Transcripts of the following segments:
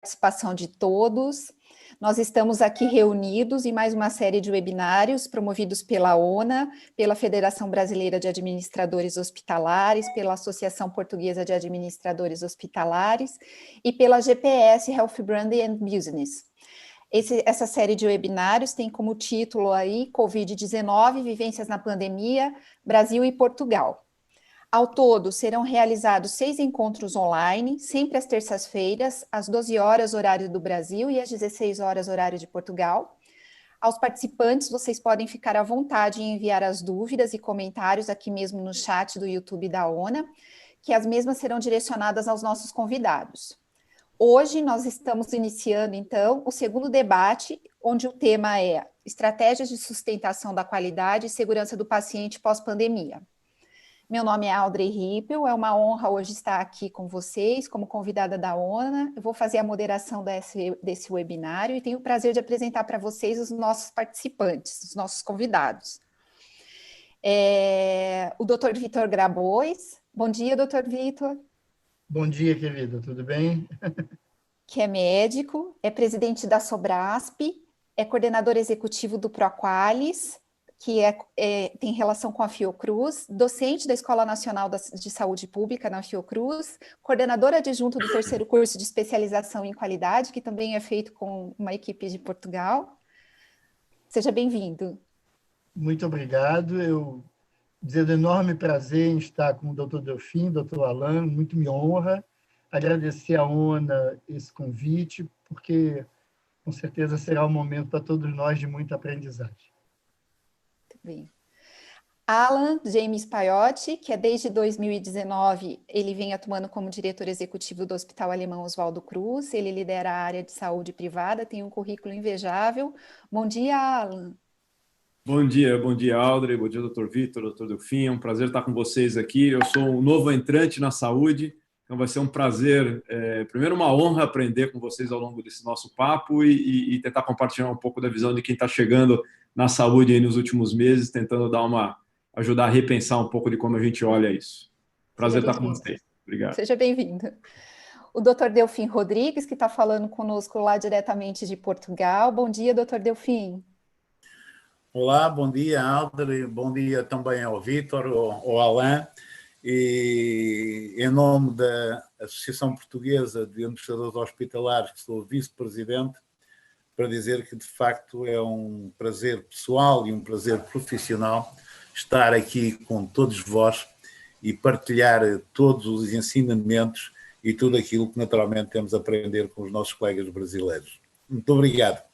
Participação de todos. Nós estamos aqui reunidos em mais uma série de webinários promovidos pela ONA, pela Federação Brasileira de Administradores Hospitalares, pela Associação Portuguesa de Administradores Hospitalares e pela GPS Health Brand and Business. Essa série de webinários tem como título aí Covid-19, Vivências na Pandemia, Brasil e Portugal. Ao todo, serão realizados 6 encontros online, sempre às terças-feiras, às 12 horas, horário do Brasil, e às 16 horas, horário de Portugal. Aos participantes, vocês podem ficar à vontade em enviar as dúvidas e comentários aqui mesmo no chat do YouTube da ONA, que as mesmas serão direcionadas aos nossos convidados. Hoje, nós estamos iniciando, então, o segundo debate, onde o tema é Estratégias de Sustentação da Qualidade e Segurança do Paciente pós-pandemia. Meu nome é Audrey Rippel, é uma honra hoje estar aqui com vocês como convidada da ONA. Eu vou fazer a moderação desse webinário e tenho o prazer de apresentar para vocês os nossos participantes, os nossos convidados. O Dr. Vitor Grabois. Bom dia, Dr. Vitor. Bom dia, querida, tudo bem? Que é médico, é presidente da Sobrasp, é coordenador executivo do Proqualis, que tem relação com a Fiocruz, docente da Escola Nacional de Saúde Pública na Fiocruz, coordenador adjunto do 3º curso de especialização em qualidade, que também é feito com uma equipe de Portugal. Seja bem-vindo. Muito obrigado. Eu dizer um enorme prazer em estar com o Dr. Delfim, Dr. Alain, muito me honra. Agradecer à ONA esse convite, porque com certeza será um momento para todos nós de muita aprendizagem. Bem. Alan James Paiotti, que desde 2019, ele vem atuando como diretor executivo do Hospital Alemão Oswaldo Cruz, ele lidera a área de saúde privada, tem um currículo invejável. Bom dia, Alan. Bom dia, Audrey, bom dia, Dr. Vitor, Dr. Delfim, é um prazer estar com vocês aqui. Eu sou um novo entrante na saúde, então vai ser um prazer, primeiro uma honra aprender com vocês ao longo desse nosso papo e tentar compartilhar um pouco da visão de quem está chegando na saúde aí nos últimos meses, tentando ajudar a repensar um pouco de como a gente olha isso. Prazer estar com vocês. Obrigado. Seja bem-vindo. O Dr. Delfim Rodrigues, que está falando conosco lá diretamente de Portugal. Bom dia, Dr. Delfim. Olá, bom dia, Audrey. Bom dia também ao Vítor, ao Alain. E em nome da Associação Portuguesa de Administradores Hospitalares, que sou vice-presidente, para dizer que, de facto, é um prazer pessoal e um prazer profissional estar aqui com todos vós e partilhar todos os ensinamentos e tudo aquilo que, naturalmente, temos a aprender com os nossos colegas brasileiros. Muito obrigado.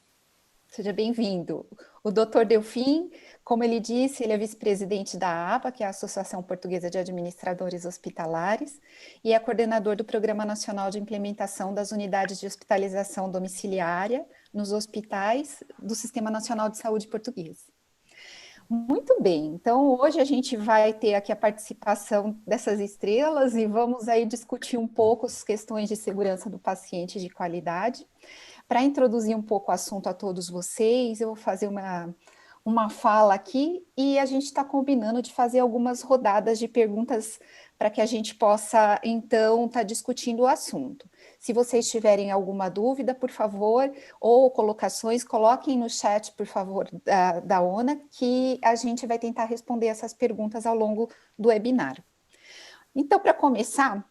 Seja bem-vindo. O Dr. Delfim, como ele disse, ele é vice-presidente da APA, que é a Associação Portuguesa de Administradores Hospitalares, e é coordenador do Programa Nacional de Implementação das Unidades de Hospitalização Domiciliária nos hospitais do Sistema Nacional de Saúde Português. Muito bem, então hoje a gente vai ter aqui a participação dessas estrelas e vamos aí discutir um pouco as questões de segurança do paciente e de qualidade. Para introduzir um pouco o assunto a todos vocês, eu vou fazer uma fala aqui e a gente está combinando de fazer algumas rodadas de perguntas para que a gente possa, então, estar discutindo o assunto. Se vocês tiverem alguma dúvida, por favor, ou colocações, coloquem no chat, por favor, da ONA, que a gente vai tentar responder essas perguntas ao longo do webinar. Então, para começar,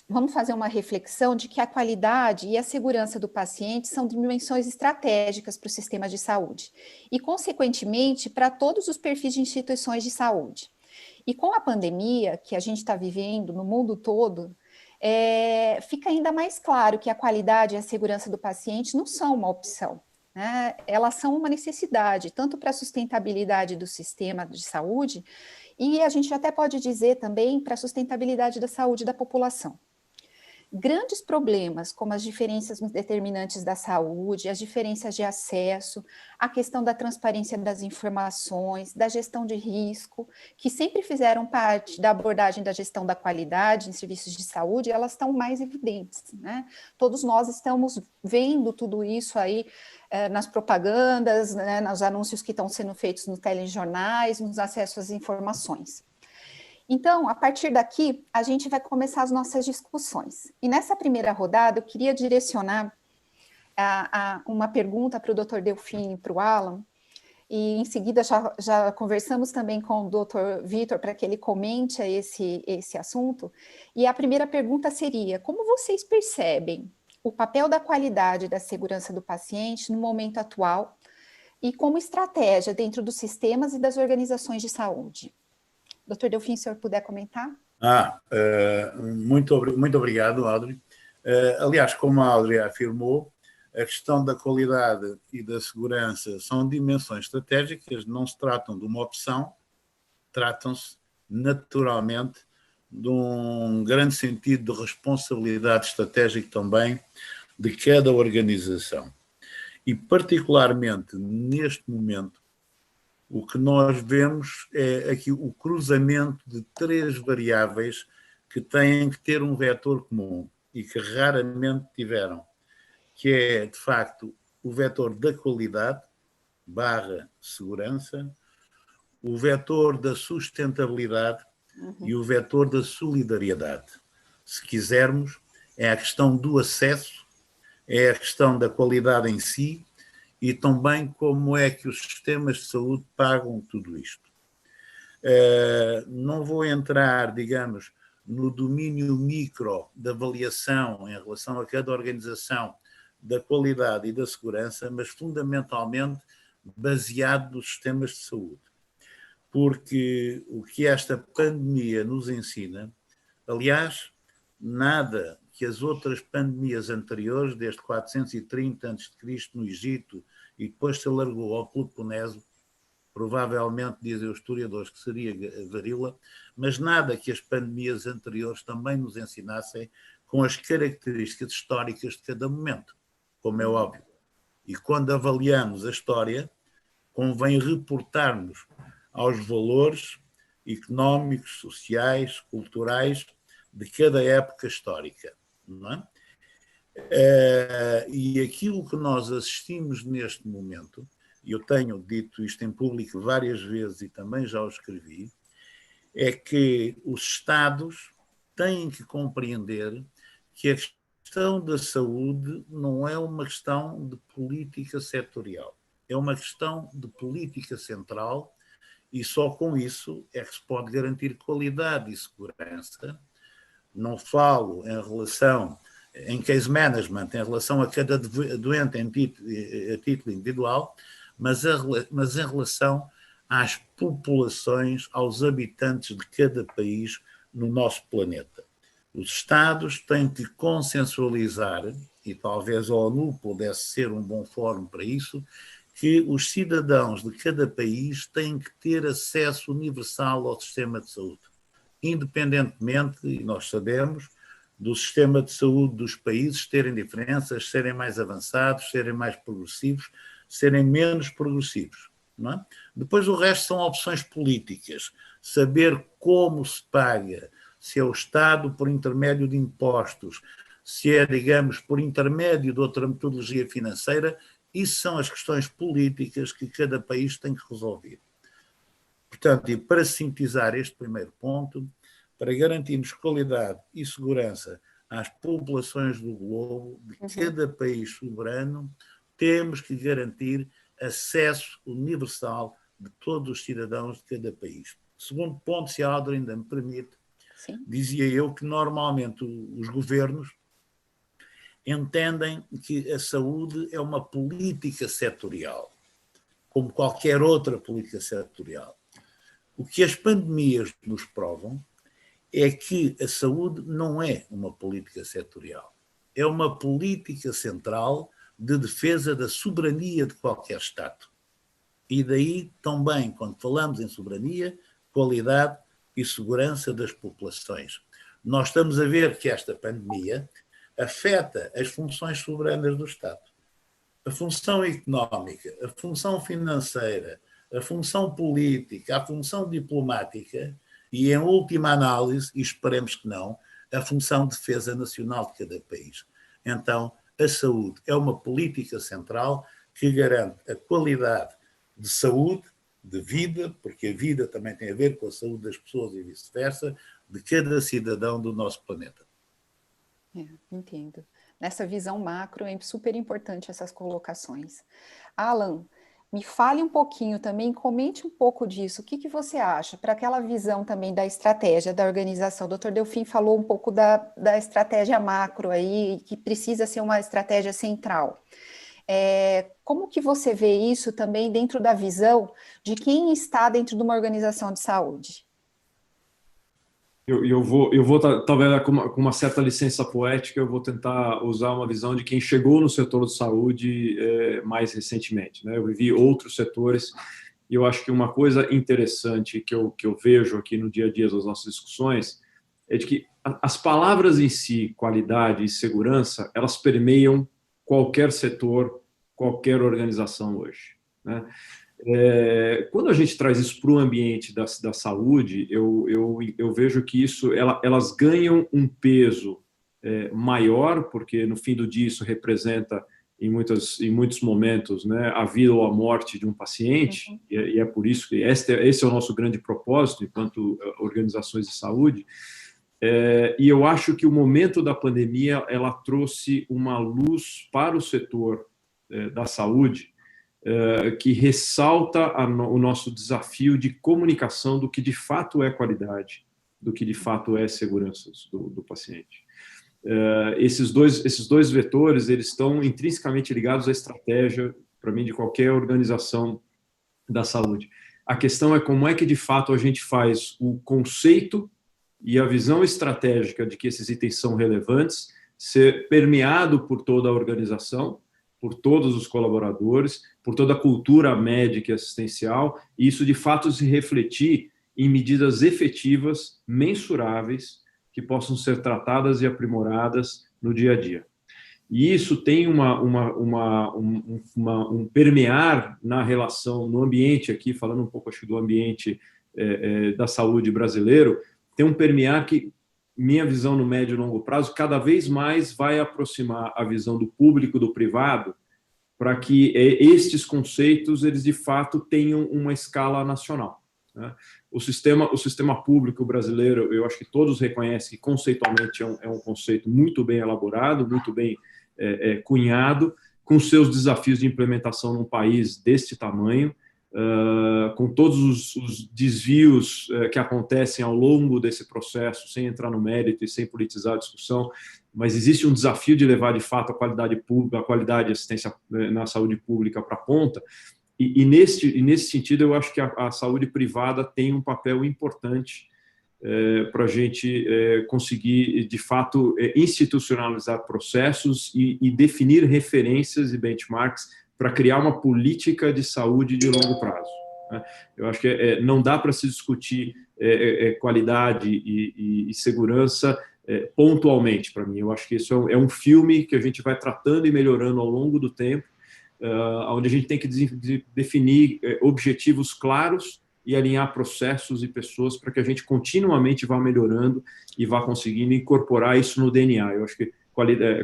vamos fazer uma reflexão de que a qualidade e a segurança do paciente são dimensões estratégicas para o sistema de saúde e, consequentemente, para todos os perfis de instituições de saúde. E com a pandemia que a gente está vivendo no mundo todo, fica ainda mais claro que a qualidade e a segurança do paciente não são uma opção, né? Elas são uma necessidade, tanto para a sustentabilidade do sistema de saúde, e a gente até pode dizer também para a sustentabilidade da saúde da população. Grandes problemas, como as diferenças nos determinantes da saúde, as diferenças de acesso, a questão da transparência das informações, da gestão de risco, que sempre fizeram parte da abordagem da gestão da qualidade em serviços de saúde, elas estão mais evidentes, né? Todos nós estamos vendo tudo isso aí nas propagandas, né, nos anúncios que estão sendo feitos nos telejornais, nos acessos às informações. Então, a partir daqui, a gente vai começar as nossas discussões. E nessa primeira rodada, eu queria direcionar uma pergunta para o Dr. Delfim e para o Alan, e em seguida já conversamos também com o Dr. Vitor para que ele comente esse assunto. E a primeira pergunta seria: como vocês percebem o papel da qualidade e da segurança do paciente no momento atual e como estratégia dentro dos sistemas e das organizações de saúde? Dr. Delfim, se o senhor puder comentar? Muito obrigado, Audrey. Aliás, como a Audrey afirmou, a questão da qualidade e da segurança são dimensões estratégicas, não se tratam de uma opção, tratam-se naturalmente de um grande sentido de responsabilidade estratégica também de cada organização. E particularmente neste momento, o que nós vemos é aqui o cruzamento de 3 variáveis que têm que ter um vetor comum e que raramente tiveram, que é, de facto, o vetor da qualidade / segurança, o vetor da sustentabilidade e o vetor da solidariedade. Se quisermos, é a questão do acesso, é a questão da qualidade em si e também como é que os sistemas de saúde pagam tudo isto. Não vou entrar, digamos, no domínio micro da avaliação em relação a cada organização da qualidade e da segurança, mas fundamentalmente baseado nos sistemas de saúde. Porque o que esta pandemia nos ensina, aliás, nada que as outras pandemias anteriores, desde 430 a.C. no Egito e depois se alargou ao Peloponeso, provavelmente, dizem os historiadores, que seria a varíola, mas nada que as pandemias anteriores também nos ensinassem com as características históricas de cada momento, como é óbvio. E quando avaliamos a história, convém reportarmos aos valores económicos, sociais, culturais de cada época histórica. Não é? E aquilo que nós assistimos neste momento, e eu tenho dito isto em público várias vezes e também já o escrevi, é que os Estados têm que compreender que a questão da saúde não é uma questão de política setorial, é uma questão de política central e só com isso é que se pode garantir qualidade e segurança. Não falo em relação, em case management, em relação a cada doente a título individual, mas em relação às populações, aos habitantes de cada país no nosso planeta. Os Estados têm que consensualizar, e talvez a ONU pudesse ser um bom fórum para isso, que os cidadãos de cada país têm que ter acesso universal ao sistema de saúde, independentemente, e nós sabemos, do sistema de saúde dos países terem diferenças, serem mais avançados, serem mais progressivos, serem menos progressivos. Não é? Depois o resto são opções políticas. Saber como se paga, se é o Estado por intermédio de impostos, se é, digamos, por intermédio de outra metodologia financeira, isso são as questões políticas que cada país tem que resolver. Portanto, e para sintetizar este primeiro ponto, para garantirmos qualidade e segurança às populações do globo, de cada país soberano, temos que garantir acesso universal de todos os cidadãos de cada país. Segundo ponto, se a Audrey ainda me permite, Sim. Dizia eu que normalmente os governos entendem que a saúde é uma política setorial, como qualquer outra política setorial. O que as pandemias nos provam é que a saúde não é uma política setorial, é uma política central de defesa da soberania de qualquer Estado. E daí também, quando falamos em soberania, qualidade e segurança das populações. Nós estamos a ver que esta pandemia afeta as funções soberanas do Estado. A função económica, a função financeira, a função política, a função diplomática e, em última análise, e esperemos que não, a função de defesa nacional de cada país. Então, a saúde é uma política central que garante a qualidade de saúde, de vida, porque a vida também tem a ver com a saúde das pessoas e vice-versa, de cada cidadão do nosso planeta. Entendo. nessa visão macro, é super importante essas colocações. Alan, me fale um pouquinho também, comente um pouco disso, o que você acha, para aquela visão também da estratégia da organização. O Dr. Delfim falou um pouco da estratégia macro aí, que precisa ser uma estratégia central. Como que você vê isso também dentro da visão de quem está dentro de uma organização de saúde? Eu vou talvez com uma certa licença poética, eu vou tentar usar uma visão de quem chegou no setor de saúde mais recentemente, né? Eu vivi outros setores e eu acho que uma coisa interessante que eu vejo aqui no dia a dia das nossas discussões é de que as palavras em si, qualidade e segurança, elas permeiam qualquer setor, qualquer organização hoje, né? Quando a gente traz isso para o ambiente da saúde, eu vejo que elas ganham um peso maior, porque no fim do dia isso representa, em muitos momentos, né, a vida ou a morte de um paciente, uhum. e é por isso que esse é o nosso grande propósito enquanto organizações de saúde. E eu acho que o momento da pandemia ela trouxe uma luz para o setor da saúde, que ressalta o nosso desafio de comunicação do que de fato é qualidade, do que de fato é segurança do paciente. Esses dois vetores, eles estão intrinsecamente ligados à estratégia, para mim, de qualquer organização da saúde. A questão é como é que de fato a gente faz o conceito e a visão estratégica de que esses itens são relevantes ser permeado por toda a organização, por todos os colaboradores, por toda a cultura médica e assistencial, e isso de fato se refletir em medidas efetivas, mensuráveis, que possam ser tratadas e aprimoradas no dia a dia. E isso tem um permear na relação, no ambiente aqui, falando um pouco acho, do ambiente da saúde brasileiro, tem um permear que, minha visão no médio e longo prazo, cada vez mais vai aproximar a visão do público do privado para que estes conceitos, eles de fato tenham uma escala nacional, né? O sistema público brasileiro, eu acho que todos reconhecem que conceitualmente é um conceito muito bem elaborado, muito bem cunhado, com seus desafios de implementação num país deste tamanho, com todos os desvios que acontecem ao longo desse processo, sem entrar no mérito e sem politizar a discussão, mas existe um desafio de levar, de fato, a qualidade pública, a qualidade de assistência na saúde pública para a ponta, e nesse sentido, eu acho que a saúde privada tem um papel importante para a gente conseguir, de fato, institucionalizar processos e definir referências e benchmarks para criar uma política de saúde de longo prazo, né? Eu acho que não dá para se discutir qualidade e segurança pontualmente, para mim. Eu acho que isso é um filme que a gente vai tratando e melhorando ao longo do tempo, onde a gente tem que definir objetivos claros e alinhar processos e pessoas para que a gente continuamente vá melhorando e vá conseguindo incorporar isso no DNA. Eu acho que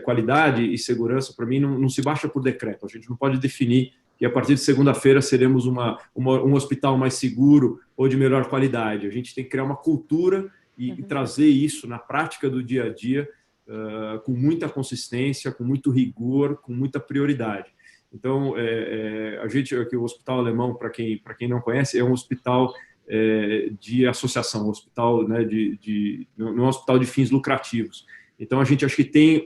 qualidade e segurança, para mim, não se baixa por decreto. A gente não pode definir que a partir de segunda-feira seremos um hospital mais seguro ou de melhor qualidade. A gente tem que criar uma cultura e trazer isso na prática do dia a dia com muita consistência, com muito rigor, com muita prioridade. Então, a gente aqui, o Hospital Alemão, para quem não conhece, é um hospital de associação, um hospital, né, não é um hospital de fins lucrativos. Então, a gente acho que tem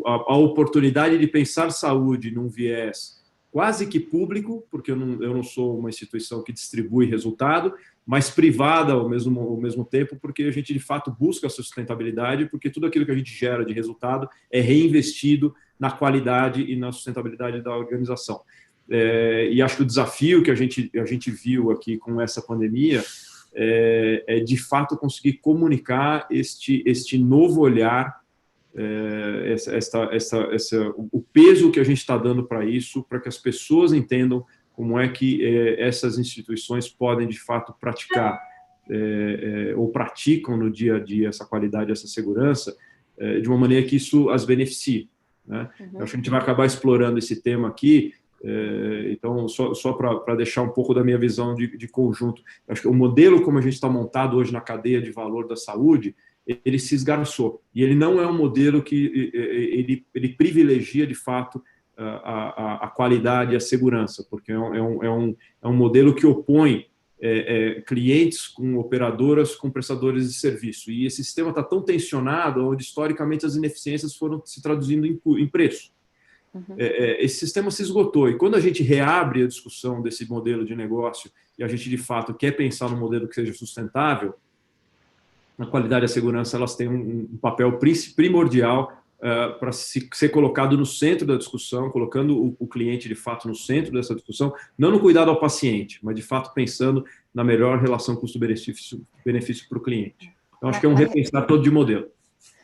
a oportunidade de pensar saúde num viés quase que público, porque eu não sou uma instituição que distribui resultado, mas privada ao mesmo tempo, porque a gente, de fato, busca a sustentabilidade, porque tudo aquilo que a gente gera de resultado é reinvestido na qualidade e na sustentabilidade da organização. E acho que o desafio que a gente viu aqui com essa pandemia é de fato, conseguir comunicar este novo olhar, o peso que a gente está dando para isso, para que as pessoas entendam como é que essas instituições podem, de fato, praticar ou praticam no dia a dia essa qualidade, essa segurança, de uma maneira que isso as beneficie, né? Eu acho que a gente vai acabar explorando esse tema aqui, então, só para deixar um pouco da minha visão de conjunto. Eu acho que o modelo como a gente está montado hoje na cadeia de valor da saúde, ele se esgarçou. E ele não é um modelo que ele privilegia, de fato, a qualidade e a segurança, porque é um modelo que opõe clientes com operadoras, com prestadores de serviço. E esse sistema está tão tensionado, onde historicamente as ineficiências foram se traduzindo em preço. Esse sistema se esgotou. E quando a gente reabre a discussão desse modelo de negócio e a gente, de fato, quer pensar num modelo que seja sustentável, a qualidade e a segurança elas têm um papel primordial para ser colocado no centro da discussão, colocando o cliente, de fato, no centro dessa discussão, não no cuidado ao paciente, mas, de fato, pensando na melhor relação custo-benefício para o cliente. Então, acho que é um repensar todo de modelo.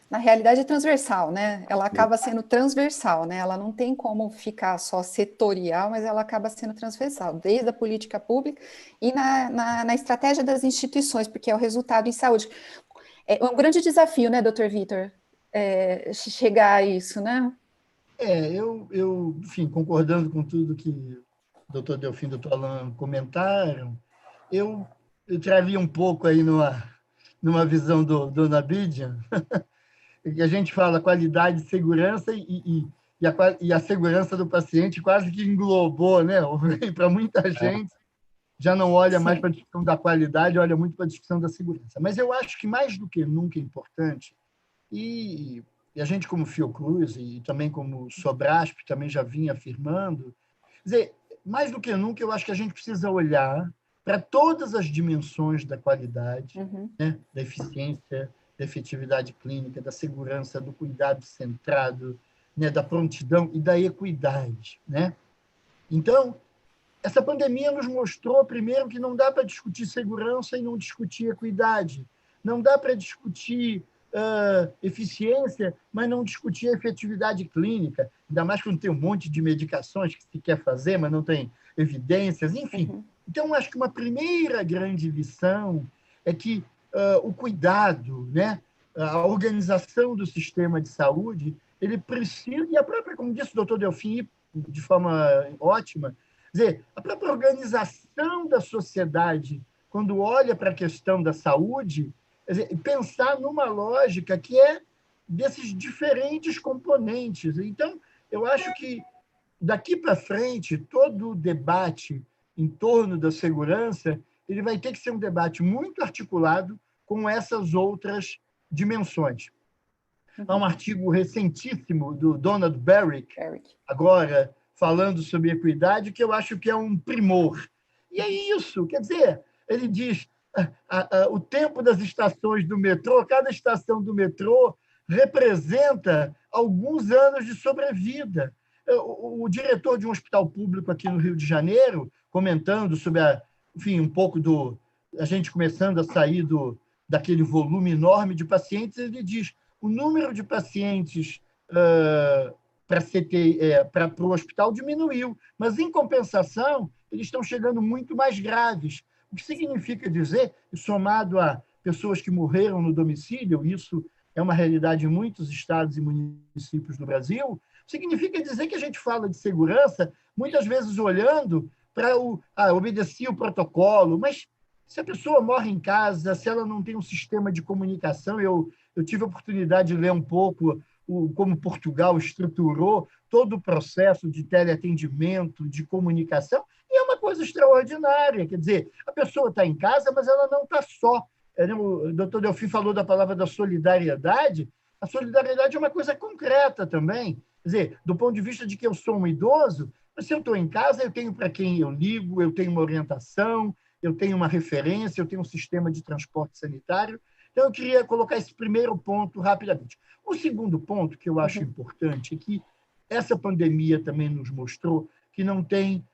Na realidade é transversal, né? Ela acaba sendo transversal, né? Ela não tem como ficar só setorial, mas ela acaba sendo transversal, desde a política pública e na estratégia das instituições, porque é o resultado em saúde. É um grande desafio, né, doutor Vitor, chegar a isso, né? Enfim, concordando com tudo que o doutor Delfim e o doutor Alain comentaram, eu traria um pouco aí numa visão do Nabídian, que a gente fala qualidade, segurança e a segurança do paciente quase que englobou, né? Para muita gente, já não olha mais para a discussão da qualidade, olha muito para a discussão da segurança. Mas eu acho que, mais do que nunca, é importante, e a gente, como Fiocruz, e também como Sobrasp, também já vinha afirmando, quer dizer, mais do que nunca, eu acho que a gente precisa olhar para todas as dimensões da qualidade, né? Da eficiência, da efetividade clínica, da segurança, do cuidado centrado, né? Da prontidão e da equidade, né? Então, essa pandemia nos mostrou, primeiro, que não dá para discutir segurança e não discutir equidade. Não dá para discutir eficiência, mas não discutir efetividade clínica, ainda mais quando tem um monte de medicações que se quer fazer, mas não tem evidências, enfim. Então, acho que uma primeira grande lição é que o cuidado, né, a organização do sistema de saúde, ele precisa, e a própria, como disse o doutor Delfim, de forma ótima, quer dizer, a própria organização da sociedade, quando olha para a questão da saúde, quer dizer, pensar numa lógica que é desses diferentes componentes. Então, eu acho que, daqui para frente, todo o debate em torno da segurança ele vai ter que ser um debate muito articulado com essas outras dimensões. Há um artigo recentíssimo do Donald Berwick, agora falando sobre equidade, que eu acho que é um primor. E é isso, quer dizer, ele diz o tempo das estações do metrô, cada estação do metrô representa alguns anos de sobrevida. O diretor de um hospital público aqui no Rio de Janeiro, comentando sobre enfim, um pouco a gente começando a sair daquele volume enorme de pacientes, ele diz o número de pacientes para o hospital diminuiu, mas, em compensação, eles estão chegando muito mais graves. O que significa dizer, somado a pessoas que morreram no domicílio, isso é uma realidade em muitos estados e municípios do Brasil, significa dizer que a gente fala de segurança, muitas vezes olhando para obedecer o protocolo, mas se a pessoa morre em casa, se ela não tem um sistema de comunicação, eu tive a oportunidade de ler um pouco como Portugal estruturou todo o processo de teleatendimento, de comunicação, e é uma coisa extraordinária. Quer dizer, a pessoa está em casa, mas ela não está só. O doutor Delfim falou da palavra da solidariedade. A solidariedade é uma coisa concreta também. Quer dizer, do ponto de vista de que eu sou um idoso, se eu estou em casa, eu tenho para quem eu ligo, eu tenho uma orientação, eu tenho uma referência, eu tenho um sistema de transporte sanitário. Então, eu queria colocar esse primeiro ponto rapidamente. O segundo ponto que eu acho importante é que essa pandemia também nos mostrou que não tem...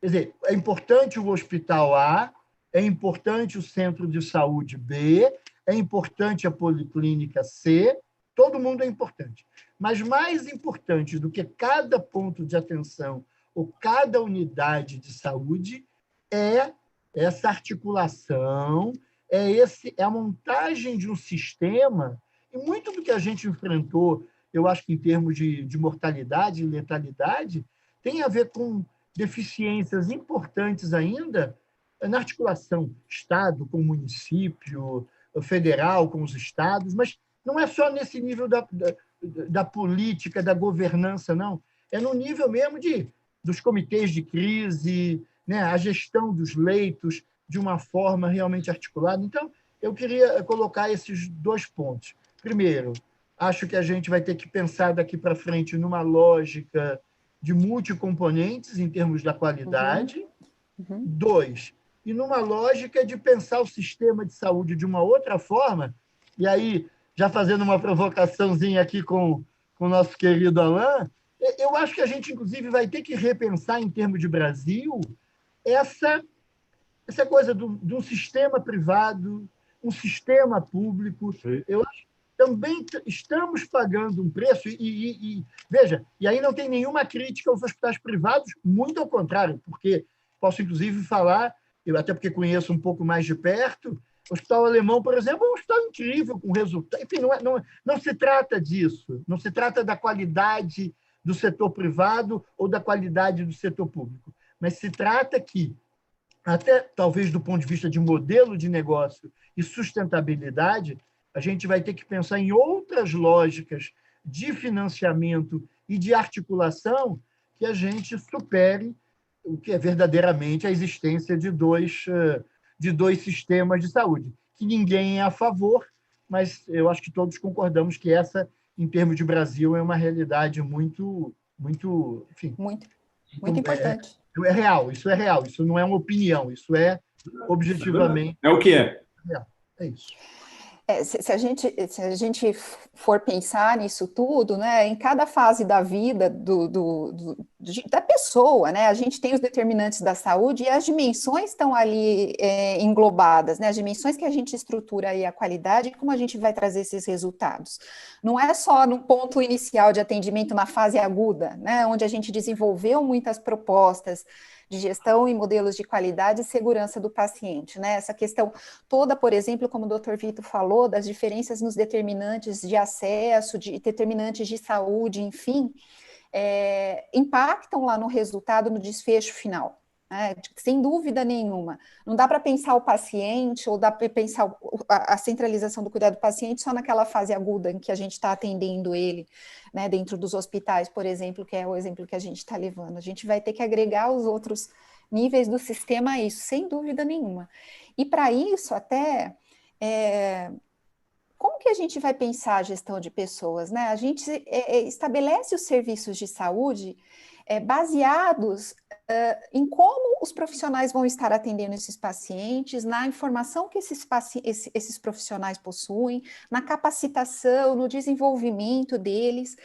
Quer dizer, é importante o hospital A, é importante o centro de saúde B, é importante a policlínica C, todo mundo é importante. Mas mais importante do que cada ponto de atenção ou cada unidade de saúde é essa articulação, é a montagem de um sistema, e muito do que a gente enfrentou, eu acho que em termos de mortalidade e letalidade, tem a ver com deficiências importantes ainda na articulação Estado com município, federal com os estados, mas não é só nesse nível da política, da governança, não. É no nível mesmo dos comitês de crise, né, a gestão dos leitos de uma forma realmente articulada. Então, eu queria colocar esses 2 pontos. Primeiro, acho que a gente vai ter que pensar daqui para frente numa lógica de multicomponentes em termos da qualidade. 2, e numa lógica de pensar o sistema de saúde de uma outra forma, e aí, já fazendo uma provocaçãozinha aqui com o nosso querido Alain, eu acho que a gente, inclusive, vai ter que repensar, em termos de Brasil, essa coisa de um sistema privado, um sistema público. Eu acho que também estamos pagando um preço, veja, e aí não tem nenhuma crítica aos hospitais privados, muito ao contrário, porque posso, inclusive, falar, até porque conheço um pouco mais de perto, o Hospital Alemão, por exemplo, é um hospital incrível, com resultado. Enfim, não se trata disso, não se trata da qualidade do setor privado ou da qualidade do setor público, mas se trata que, até talvez do ponto de vista de modelo de negócio e sustentabilidade, a gente vai ter que pensar em outras lógicas de financiamento e de articulação que a gente supere o que é verdadeiramente a existência de dois sistemas de saúde, que ninguém é a favor, mas eu acho que todos concordamos que essa, em termos de Brasil, é uma realidade muito, enfim, muito importante. É real, isso não é uma opinião, isso é objetivamente é o que é. real. É isso. Se a gente for pensar nisso tudo, né, em cada fase da vida da pessoa, né, a gente tem os determinantes da saúde e as dimensões estão ali englobadas, né, as dimensões que a gente estrutura aí a qualidade e como a gente vai trazer esses resultados. Não é só no ponto inicial de atendimento, na fase aguda, né, onde a gente desenvolveu muitas propostas de gestão e modelos de qualidade e segurança do paciente, né? Essa questão toda, por exemplo, como o Dr. Vitor falou, das diferenças nos determinantes de acesso, de determinantes de saúde, enfim, impactam lá no resultado, no desfecho final. Sem dúvida nenhuma. Não dá para pensar o paciente ou dá para pensar a centralização do cuidado do paciente só naquela fase aguda em que a gente está atendendo ele, né, dentro dos hospitais, por exemplo, que é o exemplo que a gente está levando. A gente vai ter que agregar os outros níveis do sistema a isso, sem dúvida nenhuma. E para isso, até, como que a gente vai pensar a gestão de pessoas, né? A gente estabelece os serviços de saúde baseados em como os profissionais vão estar atendendo esses pacientes, na informação que esses profissionais possuem, na capacitação, no desenvolvimento deles.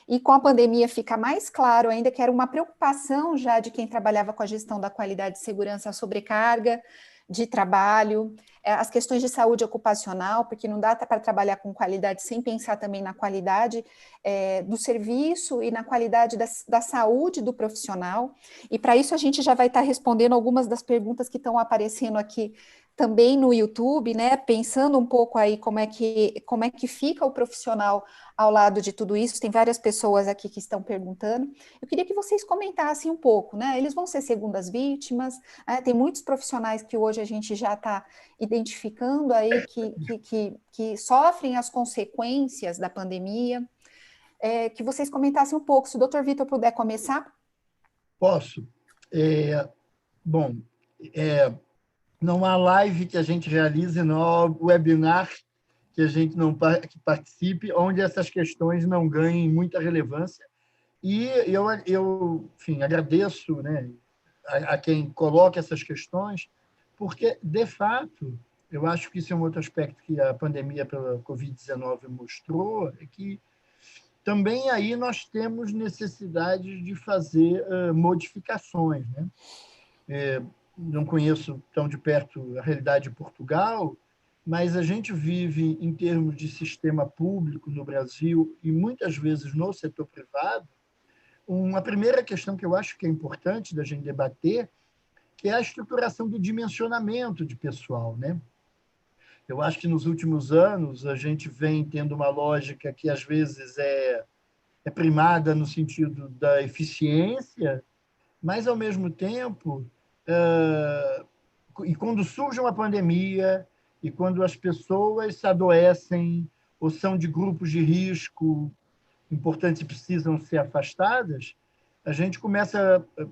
E com a pandemia fica mais claro ainda que era uma preocupação já de quem trabalhava com a gestão da qualidade e segurança, a sobrecarga de trabalho, as questões de saúde ocupacional, porque não dá para trabalhar com qualidade sem pensar também na qualidade do serviço e na qualidade da saúde do profissional. E para isso a gente já vai estar respondendo algumas das perguntas que estão aparecendo aqui também no YouTube, né? Pensando um pouco aí como é que fica o profissional ao lado de tudo isso. Tem várias pessoas aqui que estão perguntando. Eu queria que vocês comentassem um pouco, né? Eles vão ser segundas vítimas, tem muitos profissionais que hoje a gente já está identificando aí que sofrem as consequências da pandemia. Que vocês comentassem um pouco. Se o Dr. Vitor puder começar. Posso. Bom, não há live que a gente realize, não há webinar que a gente que participe, onde essas questões não ganhem muita relevância. E eu enfim, agradeço, né, a quem coloca essas questões, porque, de fato, eu acho que isso é um outro aspecto que a pandemia pela Covid-19 mostrou, é que também aí nós temos necessidade de fazer modificações, né? Não conheço tão de perto a realidade de Portugal, mas a gente vive, em termos de sistema público no Brasil e muitas vezes no setor privado, uma primeira questão que eu acho que é importante da gente debater, que é a estruturação do dimensionamento de pessoal, né? Eu acho que nos últimos anos a gente vem tendo uma lógica que às vezes é primada no sentido da eficiência, mas ao mesmo tempo, e quando surge uma pandemia e quando as pessoas adoecem ou são de grupos de risco importantes e precisam ser afastadas, a gente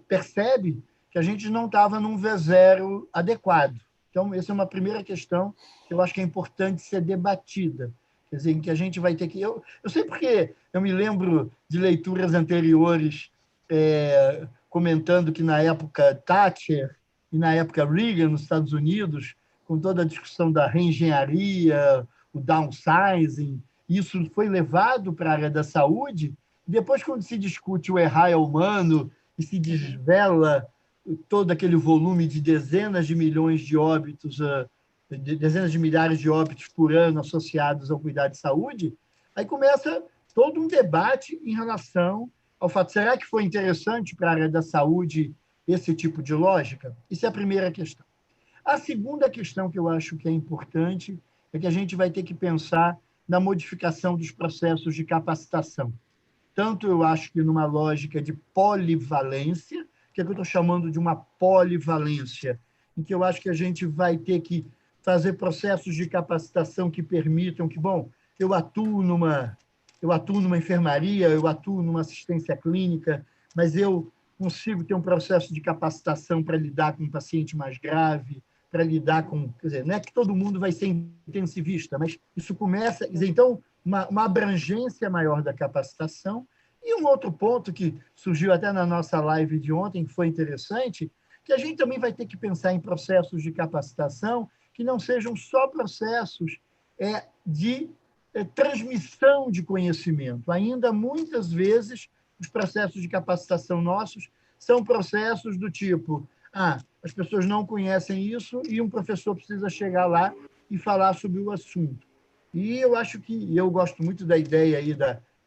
percebe que a gente não estava num V0 adequado. Então, essa é uma primeira questão que eu acho que é importante ser debatida. Quer dizer, em que a gente vai ter que... Eu sei porque eu me lembro de leituras anteriores comentando que na época Thatcher e na época Reagan, nos Estados Unidos, com toda a discussão da reengenharia, o downsizing, isso foi levado para a área da saúde. Depois, quando se discute o errar é humano e se desvela todo aquele volume de dezenas de milhões de óbitos, dezenas de milhares de óbitos por ano associados ao cuidado de saúde, aí começa todo um debate em relação ao fato, será que foi interessante para a área da saúde esse tipo de lógica? Isso é a primeira questão. A segunda questão que eu acho que é importante é que a gente vai ter que pensar na modificação dos processos de capacitação. Tanto eu acho que numa lógica de polivalência, que é que eu estou chamando de uma polivalência, em que eu acho que a gente vai ter que fazer processos de capacitação que permitam que, bom, eu atuo numa enfermaria, eu atuo numa assistência clínica, mas eu consigo ter um processo de capacitação para lidar com um paciente mais grave, para lidar com... Quer dizer, não é que todo mundo vai ser intensivista, mas isso começa... Quer dizer, então, uma abrangência maior da capacitação. E um outro ponto que surgiu até na nossa live de ontem, que foi interessante, que a gente também vai ter que pensar em processos de capacitação que não sejam só processos de transmissão de conhecimento. Ainda, muitas vezes, os processos de capacitação nossos são processos do tipo, as pessoas não conhecem isso e um professor precisa chegar lá e falar sobre o assunto. E eu acho que, eu gosto muito da ideia aí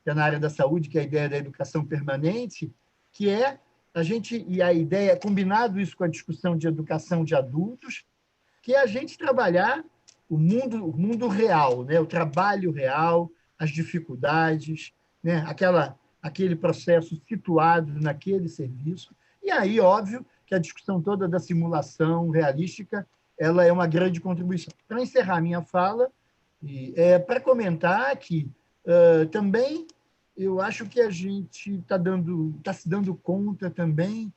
na área da saúde, que é a ideia da educação permanente, que é e a ideia, combinado isso com a discussão de educação de adultos, que é a gente trabalhar o mundo real, né? O trabalho real, as dificuldades, né? Aquele processo situado naquele serviço. E aí, óbvio, que a discussão toda da simulação realística ela é uma grande contribuição. Para encerrar minha fala, para comentar que também eu acho que a gente está se dando conta também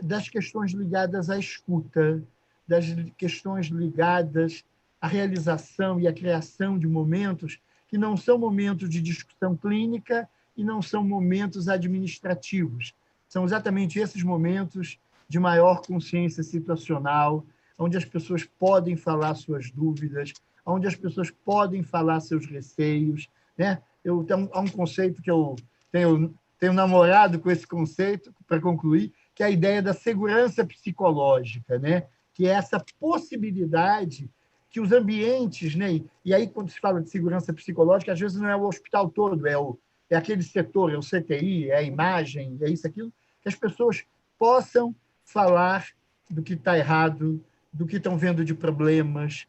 das questões ligadas à escuta, das questões ligadas à realização e à criação de momentos que não são momentos de discussão clínica e não são momentos administrativos. São exatamente esses momentos de maior consciência situacional, onde as pessoas podem falar suas dúvidas, onde as pessoas podem falar seus receios, né? Há um conceito que eu tenho namorado com esse conceito, para concluir, que é a ideia da segurança psicológica, né? Que é essa possibilidade que os ambientes, né? E aí, quando se fala de segurança psicológica, às vezes não é o hospital todo, é aquele setor, é o CTI, é a imagem, é isso, aquilo, que as pessoas possam falar do que está errado, do que estão vendo de problemas,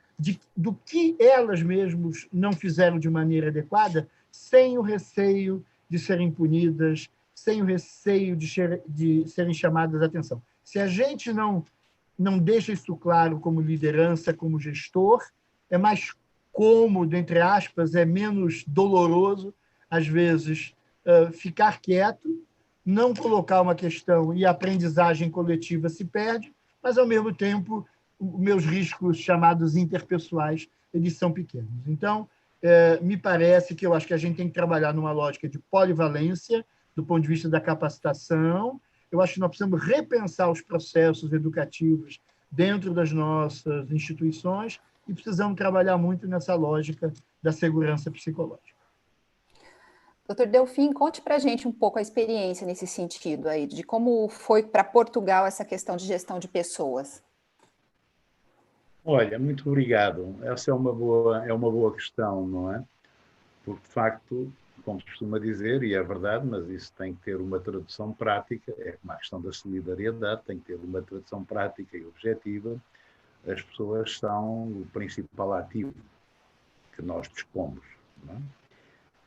do que elas mesmas não fizeram de maneira adequada, sem o receio de serem punidas, sem o receio de serem chamadas a atenção. Se a gente não deixa isso claro como liderança, como gestor, é mais cômodo, entre aspas, é menos doloroso, às vezes, ficar quieto, não colocar uma questão e a aprendizagem coletiva se perde, mas, ao mesmo tempo, os meus riscos chamados interpessoais, eles são pequenos. Então, me parece que eu acho que a gente tem que trabalhar numa lógica de polivalência, do ponto de vista da capacitação. Eu acho que nós precisamos repensar os processos educativos dentro das nossas instituições e precisamos trabalhar muito nessa lógica da segurança psicológica. Doutor Delfim, conte para a gente um pouco a experiência nesse sentido aí, de como foi para Portugal essa questão de gestão de pessoas. Olha, muito obrigado. Essa é uma boa questão, não é? Porque, de facto, como se costuma dizer, e é verdade, mas isso tem que ter uma tradução prática, é como a questão da solidariedade, tem que ter uma tradução prática e objetiva. As pessoas são o principal ativo que nós dispomos, não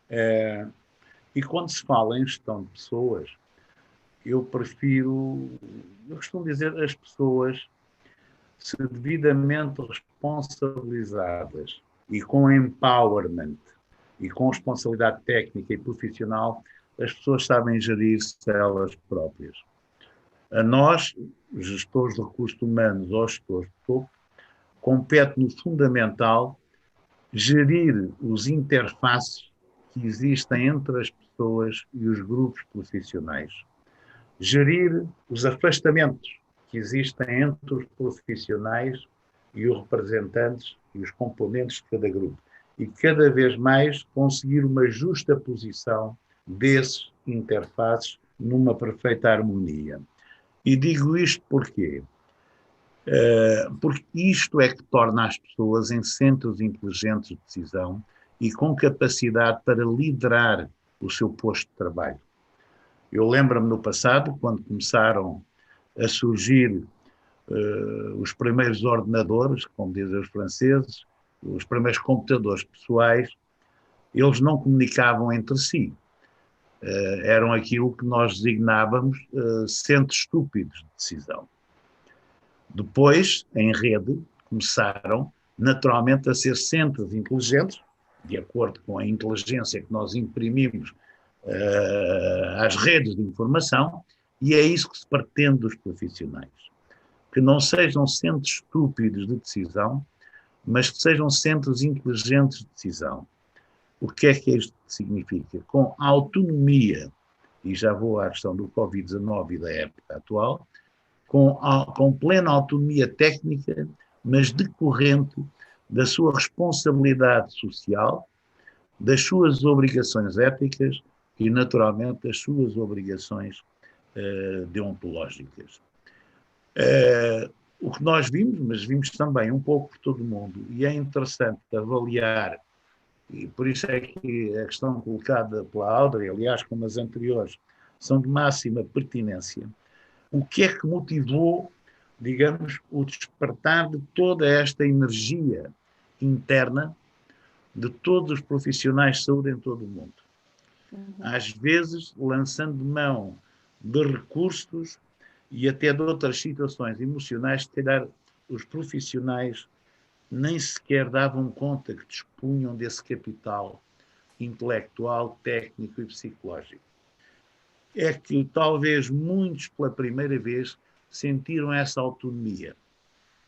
é? E quando se fala em gestão de pessoas, eu costumo dizer, as pessoas se devidamente responsabilizadas e com empowerment e com responsabilidade técnica e profissional, as pessoas sabem gerir-se elas próprias. A nós, gestores de recursos humanos ou gestores de topo, compete no fundamental gerir os interfaces que existem entre as pessoas e os grupos profissionais, gerir os afastamentos que existem entre os profissionais e os representantes e os componentes de cada grupo e cada vez mais conseguir uma justa posição desses interfaces numa perfeita harmonia. E digo isto porquê? Porque isto é que torna as pessoas em centros inteligentes de decisão e com capacidade para liderar o seu posto de trabalho. Eu lembro-me no passado, quando começaram a surgir os primeiros ordenadores, como dizem os franceses, os primeiros computadores pessoais, eles não comunicavam entre si. Eram aquilo que nós designávamos centros estúpidos de decisão. Depois, em rede, começaram naturalmente a ser centros inteligentes, de acordo com a inteligência que nós imprimimos às redes de informação, e é isso que se pretende dos profissionais. Que não sejam centros estúpidos de decisão, mas que sejam centros inteligentes de decisão. O que é que isto significa? Com autonomia, e já vou à questão do Covid-19 e da época atual, com plena autonomia técnica, mas decorrente da sua responsabilidade social, das suas obrigações éticas e, naturalmente, das suas obrigações deontológicas. O que nós vimos, mas vimos também um pouco por todo o mundo, e é interessante avaliar, e por isso é que a questão colocada pela Audrey, aliás, como as anteriores, são de máxima pertinência. O que é que motivou, digamos, o despertar de toda esta energia interna de todos os profissionais de saúde em todo o mundo? Às vezes, lançando mão de recursos e até de outras situações emocionais, se calhar os profissionais nem sequer davam conta que dispunham desse capital intelectual, técnico e psicológico. É que talvez muitos pela primeira vez sentiram essa autonomia,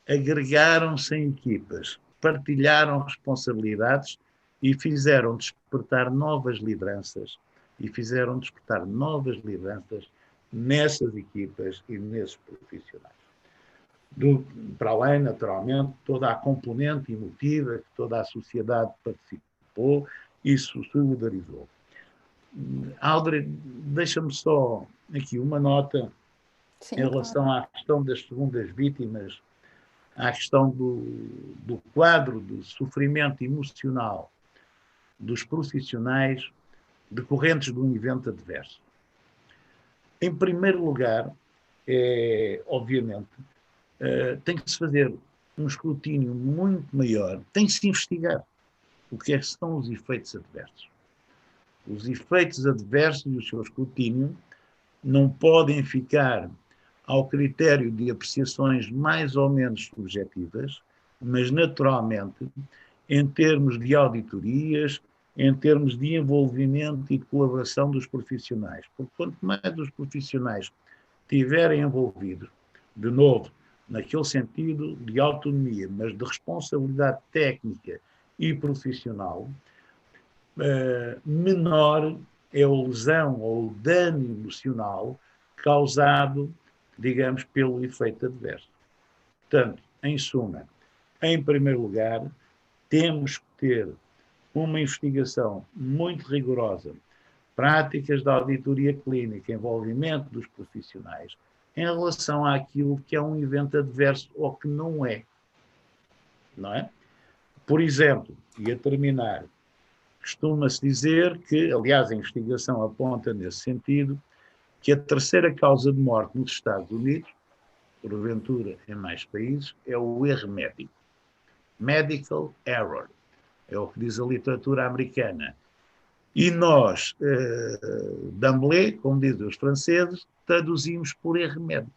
agregaram-se em equipas, partilharam responsabilidades e fizeram despertar novas lideranças nessas equipas e nesses profissionais. Para além, naturalmente, toda a componente emotiva que toda a sociedade participou e se solidarizou. Audrey, deixa-me só aqui uma nota. Sim, em relação à questão das segundas vítimas, à questão do quadro do sofrimento emocional dos profissionais decorrentes de um evento adverso. Em primeiro lugar, obviamente, tem que se fazer um escrutínio muito maior, tem que se investigar o que são os efeitos adversos. Os efeitos adversos e o seu escrutínio não podem ficar ao critério de apreciações mais ou menos subjetivas, mas naturalmente em termos de auditorias, em termos de envolvimento e de colaboração dos profissionais. Porque quanto mais os profissionais estiverem envolvidos, de novo, naquele sentido de autonomia, mas de responsabilidade técnica e profissional, menor é a lesão ou o dano emocional causado, digamos, pelo efeito adverso. Portanto, em suma, em primeiro lugar, temos que ter uma investigação muito rigorosa, práticas de auditoria clínica, envolvimento dos profissionais, em relação àquilo que é um evento adverso ou que não é. Não é? Por exemplo, e a terminar, costuma-se dizer que, aliás, a investigação aponta nesse sentido, que a terceira causa de morte nos Estados Unidos, porventura em mais países, é o erro médico. Medical error. É o que diz a literatura americana. E nós, d'emblée, como dizem os franceses, traduzimos por erro médico.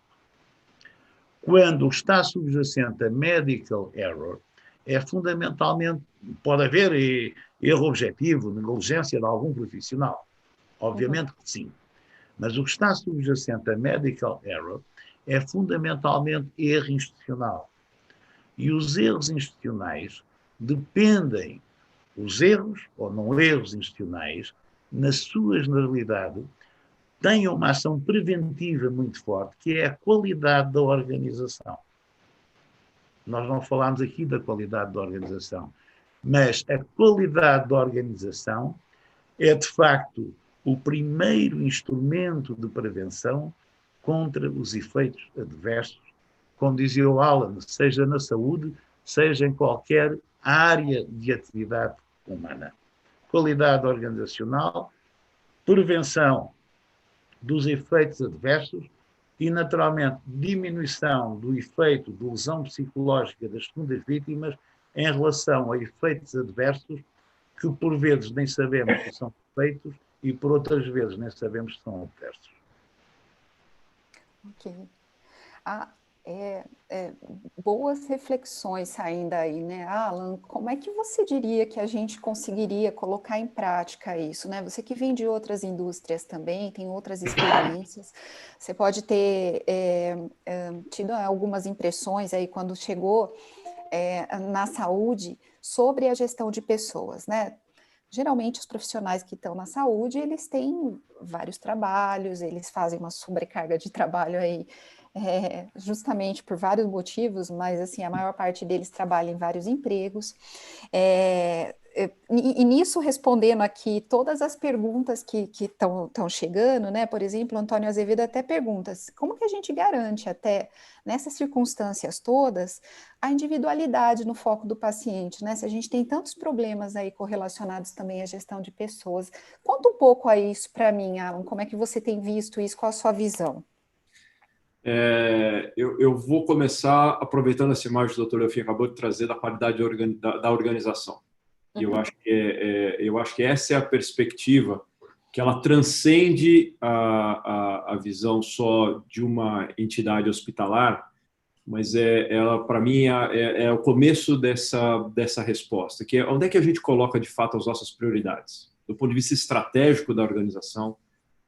quando o que está subjacente a medical error é fundamentalmente, pode haver erro objetivo, negligência de algum profissional, obviamente que sim, mas o que está subjacente a medical error é fundamentalmente erro institucional. E os erros institucionais dependem, os erros ou não erros institucionais, na sua generalidade, têm uma ação preventiva muito forte, que é a qualidade da organização. Nós não falámos aqui da qualidade da organização, mas a qualidade da organização é, de facto, o primeiro instrumento de prevenção contra os efeitos adversos, como dizia o Alan, seja na saúde, seja em qualquer área de atividade humana. Qualidade organizacional, prevenção dos efeitos adversos e, naturalmente, diminuição do efeito de lesão psicológica das segundas vítimas em relação a efeitos adversos que, por vezes, nem sabemos que são efeitos e, por outras vezes, nem sabemos que são adversos. Ok. Boas reflexões saindo aí, né, Alan? Como é que você diria que a gente conseguiria colocar em prática isso, né? Você que vem de outras indústrias também, tem outras experiências, você pode ter tido algumas impressões aí quando chegou na saúde sobre a gestão de pessoas, né? Geralmente os profissionais que estão na saúde, eles têm vários trabalhos, eles fazem uma sobrecarga de trabalho aí, justamente por vários motivos, mas assim, a maior parte deles trabalha em vários empregos. E nisso, respondendo aqui todas as perguntas que estão chegando, né? Por exemplo, o Antônio Azevedo até pergunta, como que a gente garante até nessas circunstâncias todas a individualidade no foco do paciente, né? Se a gente tem tantos problemas aí correlacionados também à gestão de pessoas. Conta um pouco a isso para mim, Alan, como é que você tem visto isso, qual a sua visão? Eu vou começar aproveitando essa imagem que o Dr. Delfim acabou de trazer da qualidade da organização. E eu acho que essa é a perspectiva que ela transcende a visão só de uma entidade hospitalar, mas ela, para mim, é o começo dessa resposta, que é onde é que a gente coloca, de fato, as nossas prioridades. Do ponto de vista estratégico da organização,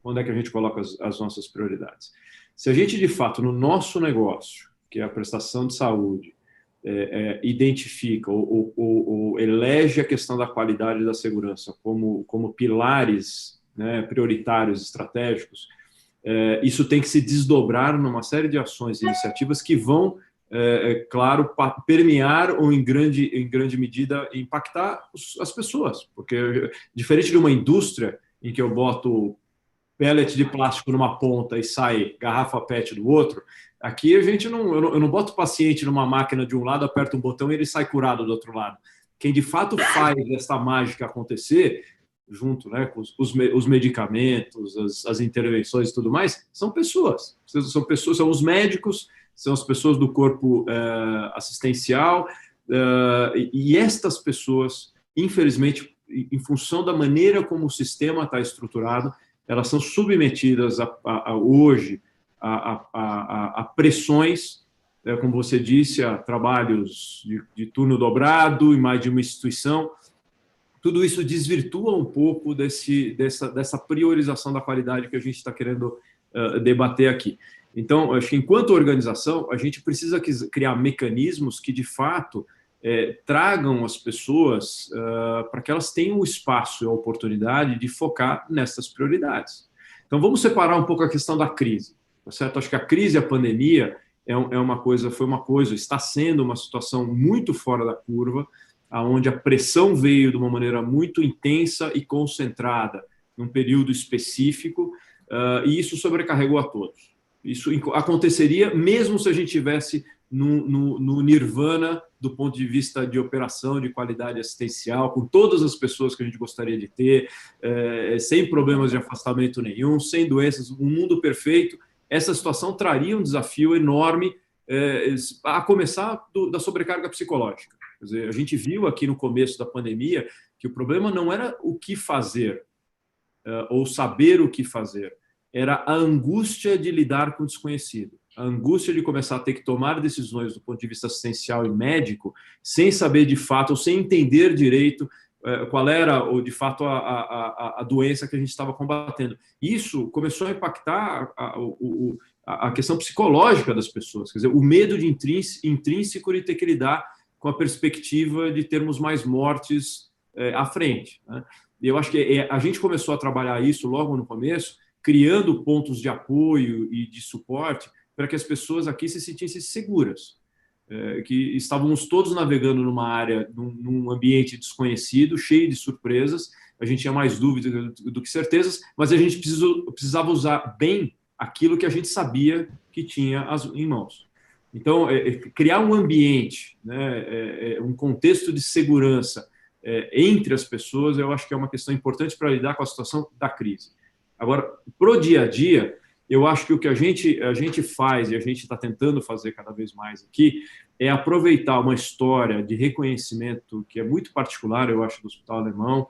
onde é que a gente coloca as nossas prioridades. Se a gente, de fato, no nosso negócio, que é a prestação de saúde, identifica ou elege a questão da qualidade e da segurança como pilares, né, prioritários, estratégicos, isso tem que se desdobrar numa série de ações e iniciativas que vão, claro, permear ou, em grande medida, impactar as pessoas. Porque, diferente de uma indústria em que eu boto pellet de plástico numa ponta e sai garrafa PET do outro, aqui a gente eu não boto o paciente numa máquina de um lado, aperta um botão e ele sai curado do outro lado. Quem de fato faz essa mágica acontecer, junto, né, com os medicamentos, as intervenções e tudo mais, são pessoas. São os médicos, são as pessoas do corpo assistencial, e estas pessoas, infelizmente, em função da maneira como o sistema está estruturado, elas são submetidas hoje a pressões, como você disse, a trabalhos de turno dobrado em mais de uma instituição. Tudo isso desvirtua um pouco dessa priorização da qualidade que a gente está querendo debater aqui. Então, acho que enquanto organização, a gente precisa criar mecanismos que, de fato, tragam as pessoas para que elas tenham o espaço e a oportunidade de focar nessas prioridades. Então, vamos separar um pouco a questão da crise, tá certo? Acho que a crise, a pandemia, está sendo uma situação muito fora da curva, onde a pressão veio de uma maneira muito intensa e concentrada num período específico, e isso sobrecarregou a todos. Isso aconteceria mesmo se a gente tivesse no nirvana do ponto de vista de operação, de qualidade assistencial, com todas as pessoas que a gente gostaria de ter, sem problemas de afastamento nenhum, sem doenças, um mundo perfeito. Essa situação traria um desafio enorme, a começar da sobrecarga psicológica. Quer dizer, a gente viu aqui no começo da pandemia que o problema não era o que fazer, ou saber o que fazer, era a angústia de lidar com o desconhecido. a angústia de começar a ter que tomar decisões do ponto de vista assistencial e médico, sem saber de fato, ou sem entender direito qual era, ou de fato, a doença que a gente estava combatendo. Isso começou a impactar a questão psicológica das pessoas, quer dizer, o medo de intrínseco de ter que lidar com a perspectiva de termos mais mortes à frente, né? E eu acho que a gente começou a trabalhar isso logo no começo, criando pontos de apoio e de suporte para que as pessoas aqui se sentissem seguras, que estávamos todos navegando numa área, num ambiente desconhecido, cheio de surpresas, a gente tinha mais dúvidas do que certezas, mas a gente precisava usar bem aquilo que a gente sabia que tinha em mãos. Então, criar um ambiente, né, um contexto de segurança entre as pessoas, eu acho que é uma questão importante para lidar com a situação da crise. Agora, para o dia a dia, eu acho que o que a gente faz, e a gente está tentando fazer cada vez mais aqui, é aproveitar uma história de reconhecimento que é muito particular, eu acho, do Hospital Alemão.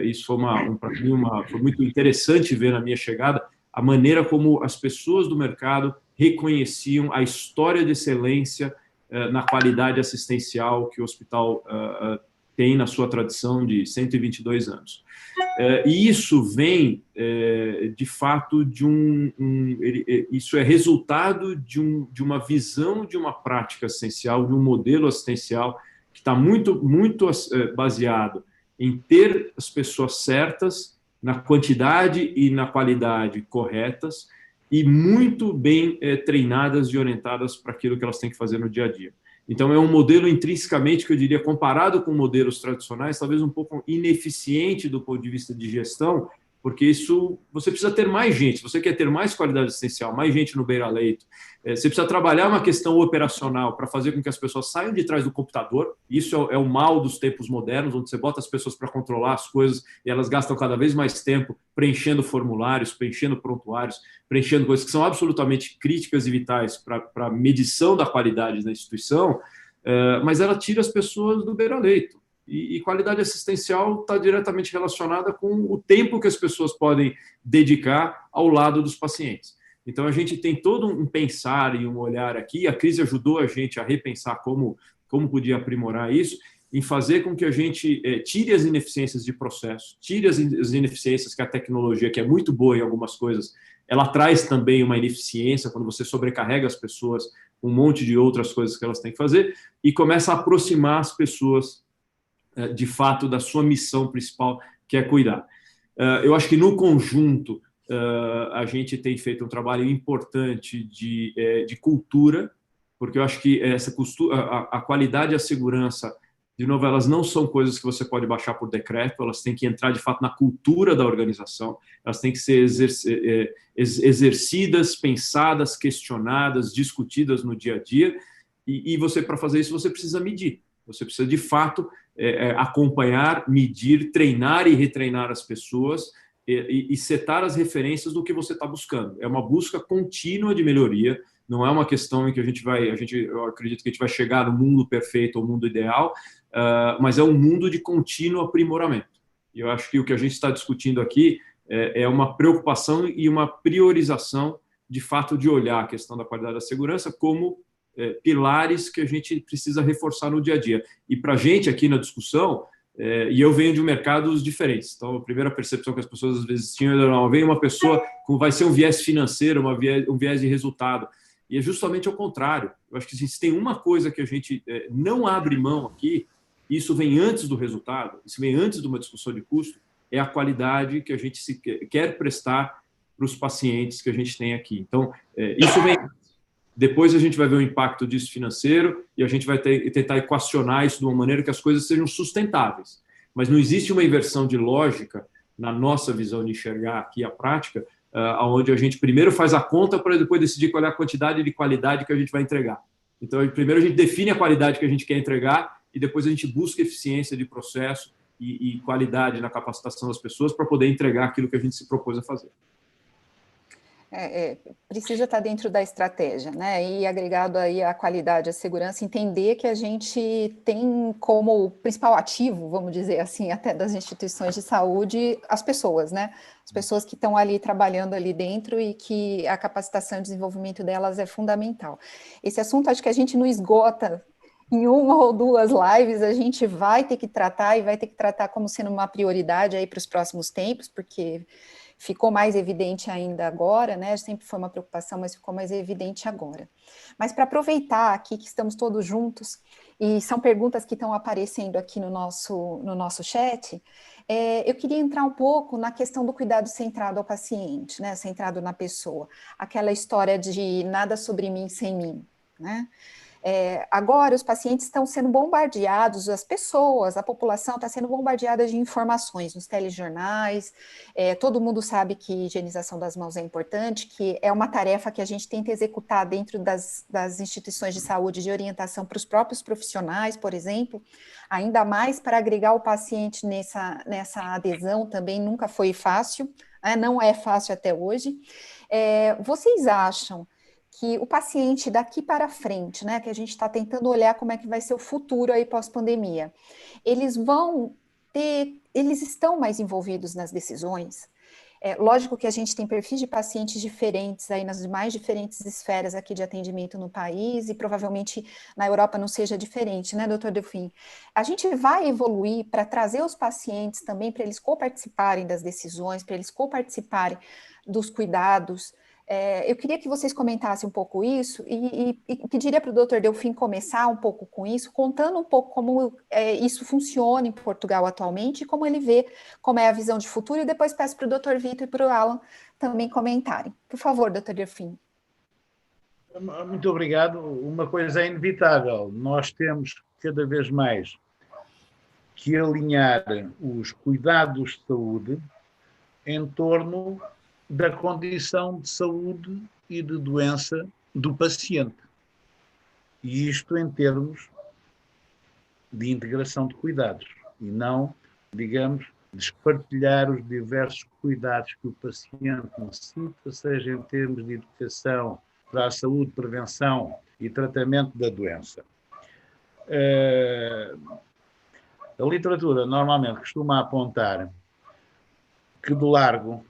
Isso foi, para mim, foi muito interessante ver na minha chegada a maneira como as pessoas do mercado reconheciam a história de excelência na qualidade assistencial que o hospital tem na sua tradição de 122 anos. E isso vem, de fato, isso é resultado de uma visão de uma prática assistencial, de um modelo assistencial que está muito baseado em ter as pessoas certas, na quantidade e na qualidade corretas, e muito bem treinadas e orientadas para aquilo que elas têm que fazer no dia a dia. Então, é um modelo intrinsecamente, que eu diria, comparado com modelos tradicionais, talvez um pouco ineficiente do ponto de vista de gestão, porque isso, você precisa ter mais gente, se você quer ter mais qualidade assistencial, mais gente no beira-leito, você precisa trabalhar uma questão operacional para fazer com que as pessoas saiam de trás do computador. Isso é o mal dos tempos modernos, onde você bota as pessoas para controlar as coisas e elas gastam cada vez mais tempo preenchendo formulários, preenchendo prontuários, preenchendo coisas que são absolutamente críticas e vitais para a medição da qualidade da instituição, mas ela tira as pessoas do beira-leito. E qualidade assistencial está diretamente relacionada com o tempo que as pessoas podem dedicar ao lado dos pacientes. Então, a gente tem todo um pensar e um olhar aqui. A crise ajudou a gente a repensar como podia aprimorar isso, em fazer com que a gente tire as ineficiências de processo, tire as ineficiências que a tecnologia, que é muito boa em algumas coisas, ela traz também uma ineficiência quando você sobrecarrega as pessoas com um monte de outras coisas que elas têm que fazer, e começa a aproximar as pessoas de fato da sua missão principal, que é cuidar. Eu acho que no conjunto a gente tem feito um trabalho importante de cultura, porque eu acho que a qualidade e a segurança, de novo, elas não são coisas que você pode baixar por decreto, elas têm que entrar de fato na cultura da organização, elas têm que ser exercidas, pensadas, questionadas, discutidas no dia a dia, e você, para fazer isso, você precisa medir. Você precisa, de fato, acompanhar, medir, treinar e retreinar as pessoas e setar as referências do que você está buscando. É uma busca contínua de melhoria, não é uma questão em que eu acredito que a gente vai chegar no mundo perfeito ou mundo ideal, mas é um mundo de contínuo aprimoramento. E eu acho que o que a gente está discutindo aqui é uma preocupação e uma priorização, de fato, de olhar a questão da qualidade da segurança como pilares que a gente precisa reforçar no dia a dia. E para a gente aqui na discussão, e eu venho de mercados diferentes, então a primeira percepção que as pessoas às vezes tinham era: não, vem uma pessoa com vai ser um viés financeiro, um viés de resultado. E é justamente ao contrário. Eu acho que se tem uma coisa que a gente não abre mão aqui, isso vem antes do resultado, isso vem antes de uma discussão de custo, é a qualidade que a gente quer prestar para os pacientes que a gente tem aqui. Então, isso vem. Depois a gente vai ver o impacto disso financeiro e a gente vai tentar equacionar isso de uma maneira que as coisas sejam sustentáveis. Mas não existe uma inversão de lógica na nossa visão de enxergar aqui a prática, onde a gente primeiro faz a conta para depois decidir qual é a quantidade de qualidade que a gente vai entregar. Então, primeiro a gente define a qualidade que a gente quer entregar e depois a gente busca eficiência de processo e qualidade na capacitação das pessoas para poder entregar aquilo que a gente se propôs a fazer. Precisa estar dentro da estratégia, né? E agregado aí à qualidade, à segurança, entender que a gente tem como principal ativo, vamos dizer assim, até das instituições de saúde, as pessoas, né? As pessoas que estão ali trabalhando ali dentro e que a capacitação e desenvolvimento delas é fundamental. Esse assunto acho que a gente não esgota em uma ou duas lives, a gente vai ter que tratar e vai ter que tratar como sendo uma prioridade aí para os próximos tempos, porque ficou mais evidente ainda agora, né? Sempre foi uma preocupação, mas ficou mais evidente agora. Mas para aproveitar aqui que estamos todos juntos, e são perguntas que estão aparecendo aqui no nosso chat, eu queria entrar um pouco na questão do cuidado centrado ao paciente, né? Centrado na pessoa. Aquela história de nada sobre mim sem mim, né? Agora os pacientes estão sendo bombardeados, as pessoas, a população está sendo bombardeada de informações nos telejornais, todo mundo sabe que higienização das mãos é importante, que é uma tarefa que a gente tenta executar dentro das instituições de saúde de orientação para os próprios profissionais, por exemplo, ainda mais para agregar o paciente nessa adesão também nunca foi fácil, né? Não é fácil até hoje. Vocês acham que o paciente daqui para frente, né, que a gente está tentando olhar como é que vai ser o futuro aí pós-pandemia, eles estão mais envolvidos nas decisões? Lógico que a gente tem perfis de pacientes diferentes aí nas mais diferentes esferas aqui de atendimento no país e provavelmente na Europa não seja diferente, né, doutor Delfim? A gente vai evoluir para trazer os pacientes também para eles coparticiparem das decisões, para eles coparticiparem dos cuidados. Eu queria que vocês comentassem um pouco isso e pediria para o doutor Delfim começar um pouco com isso, contando um pouco como isso funciona em Portugal atualmente e como ele vê, como é a visão de futuro, e depois peço para o doutor Vitor e para o Alan também comentarem. Por favor, doutor Delfim. Muito obrigado. Uma coisa é inevitável, nós temos cada vez mais que alinhar os cuidados de saúde em torno da condição de saúde e de doença do paciente. E isto em termos de integração de cuidados e não, digamos, despartilhar os diversos cuidados que o paciente necessita, seja em termos de educação para a saúde, prevenção e tratamento da doença. A literatura normalmente costuma apontar que, de largo,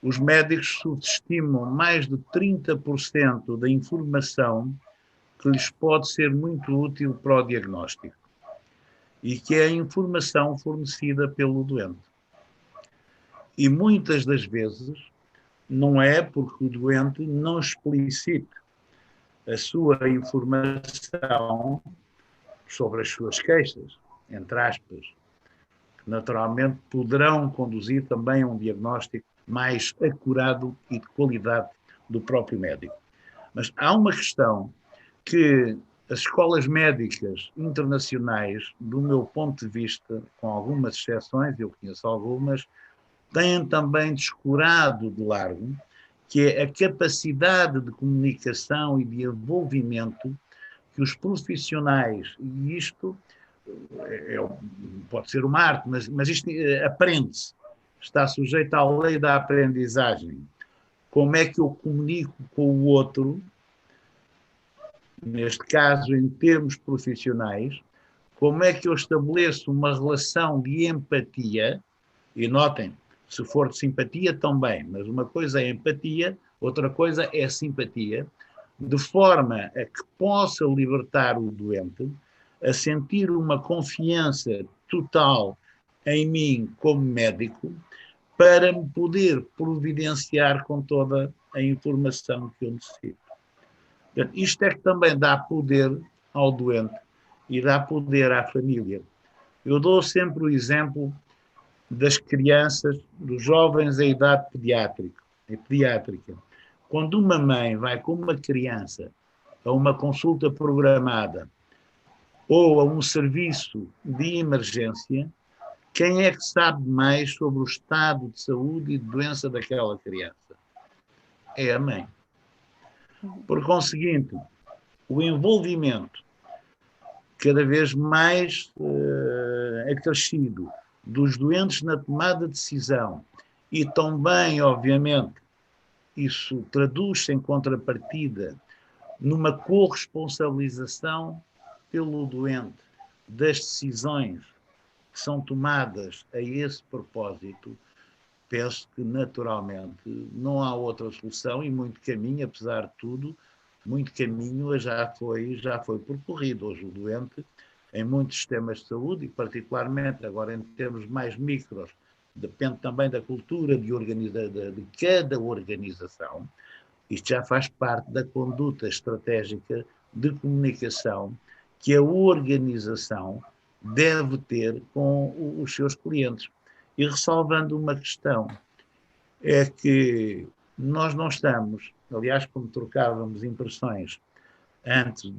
os médicos subestimam mais de 30% da informação que lhes pode ser muito útil para o diagnóstico e que é a informação fornecida pelo doente. E muitas das vezes não é porque o doente não explicite a sua informação sobre as suas queixas, entre aspas, que naturalmente poderão conduzir também a um diagnóstico mais acurado e de qualidade do próprio médico. Mas há uma questão que as escolas médicas internacionais, do meu ponto de vista, com algumas exceções, eu conheço algumas, têm também descurado de largo, que é a capacidade de comunicação e de envolvimento que os profissionais, e isto pode ser uma arte, mas isto aprende-se, está sujeito à lei da aprendizagem. Como é que eu comunico com o outro, neste caso em termos profissionais, como é que eu estabeleço uma relação de empatia, e notem, se for de simpatia também, mas uma coisa é empatia, outra coisa é simpatia, de forma a que possa libertar o doente a sentir uma confiança total em mim como médico, para me poder providenciar com toda a informação que eu necessito. Portanto, isto é que também dá poder ao doente e dá poder à família. Eu dou sempre o exemplo das crianças, dos jovens em idade pediátrica. Quando uma mãe vai com uma criança a uma consulta programada ou a um serviço de emergência, quem é que sabe mais sobre o estado de saúde e de doença daquela criança? É a mãe. Por conseguinte, o envolvimento cada vez mais acrescido dos doentes na tomada de decisão e também, obviamente, isso traduz-se em contrapartida numa corresponsabilização pelo doente das decisões que são tomadas a esse propósito, penso que naturalmente não há outra solução e muito caminho, apesar de tudo, muito caminho já foi percorrido. Hoje o doente, em muitos sistemas de saúde, e particularmente agora em termos mais micros, depende também da cultura de cada organização. Isto já faz parte da conduta estratégica de comunicação que a organização deve ter com os seus clientes. E ressalvando uma questão, é que nós não estamos, aliás, como trocávamos impressões antes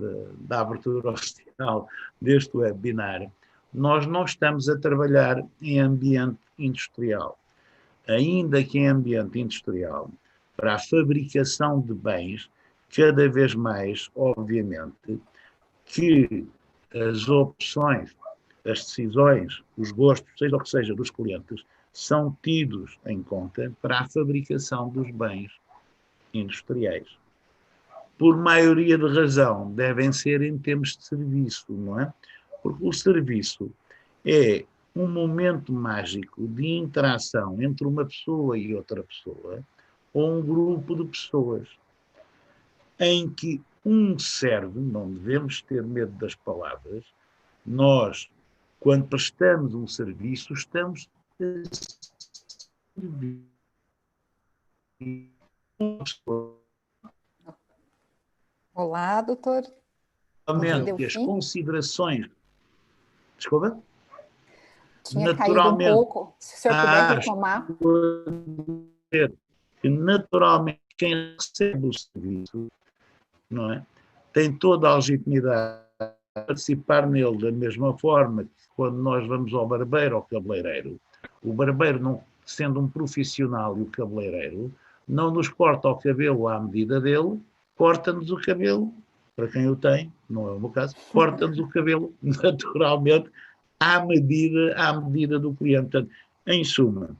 da abertura oficial deste webinar, nós não estamos a trabalhar em ambiente industrial. Ainda que em ambiente industrial, para a fabricação de bens, cada vez mais, obviamente, que as opções, as decisões, os gostos, seja o que seja, dos clientes, são tidos em conta para a fabricação dos bens industriais. Por maioria de razão, devem ser em termos de serviço, não é? Porque o serviço é um momento mágico de interação entre uma pessoa e outra pessoa, ou um grupo de pessoas, em que um serve, não devemos ter medo das palavras, nós, quando prestamos um serviço, estamos a servir uma pessoa. Olá, doutor. Naturalmente, as considerações... Desculpa? Tinha caído um pouco. Se o senhor puder retomar. Que naturalmente quem recebe o serviço, não é, tem toda a legitimidade de participar nele da mesma forma que quando nós vamos ao barbeiro ou cabeleireiro. O barbeiro, não sendo um profissional, e o cabeleireiro não nos corta o cabelo à medida dele, corta-nos o cabelo, para quem o tem, não é o meu caso, corta-nos o cabelo naturalmente à medida do cliente. Portanto, em suma,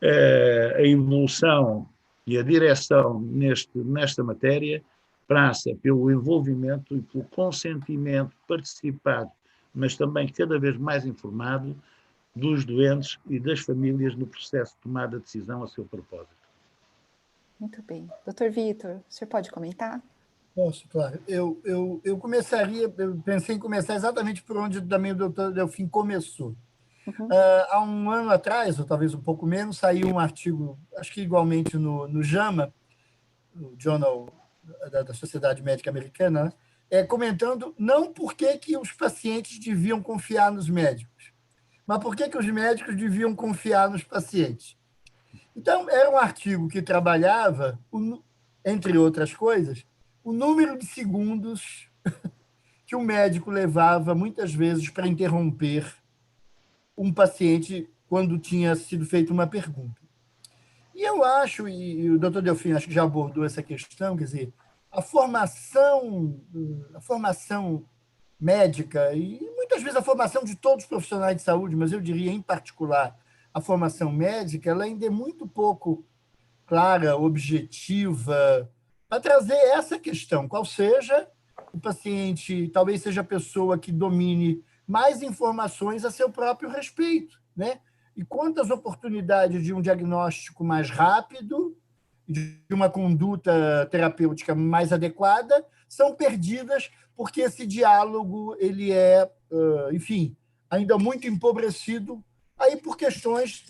a evolução e a direção nesta matéria passa pelo envolvimento e pelo consentimento participado, mas também cada vez mais informado dos doentes e das famílias no processo de tomada de decisão a seu propósito. Muito bem. Doutor Vitor, o senhor pode comentar? Posso, claro. Eu pensei em começar exatamente por onde também o doutor Delfim começou. Uhum. Há um ano atrás, ou talvez um pouco menos, saiu um artigo, acho que igualmente no JAMA, o Journal da Sociedade Médica Americana, comentando não por que os pacientes deviam confiar nos médicos, mas por que os médicos deviam confiar nos pacientes. Então, era um artigo que trabalhava, entre outras coisas, o número de segundos que o médico levava, muitas vezes, para interromper um paciente quando tinha sido feita uma pergunta. E eu acho, e o doutor Delfim acho que já abordou essa questão, quer dizer, a formação médica, e muitas vezes a formação de todos os profissionais de saúde, mas eu diria em particular a formação médica, ela ainda é muito pouco clara, objetiva, para trazer essa questão, qual seja o paciente, talvez seja a pessoa que domine mais informações a seu próprio respeito, né? E quantas oportunidades de um diagnóstico mais rápido, de uma conduta terapêutica mais adequada, são perdidas porque esse diálogo ele é, enfim, ainda muito empobrecido, aí por questões,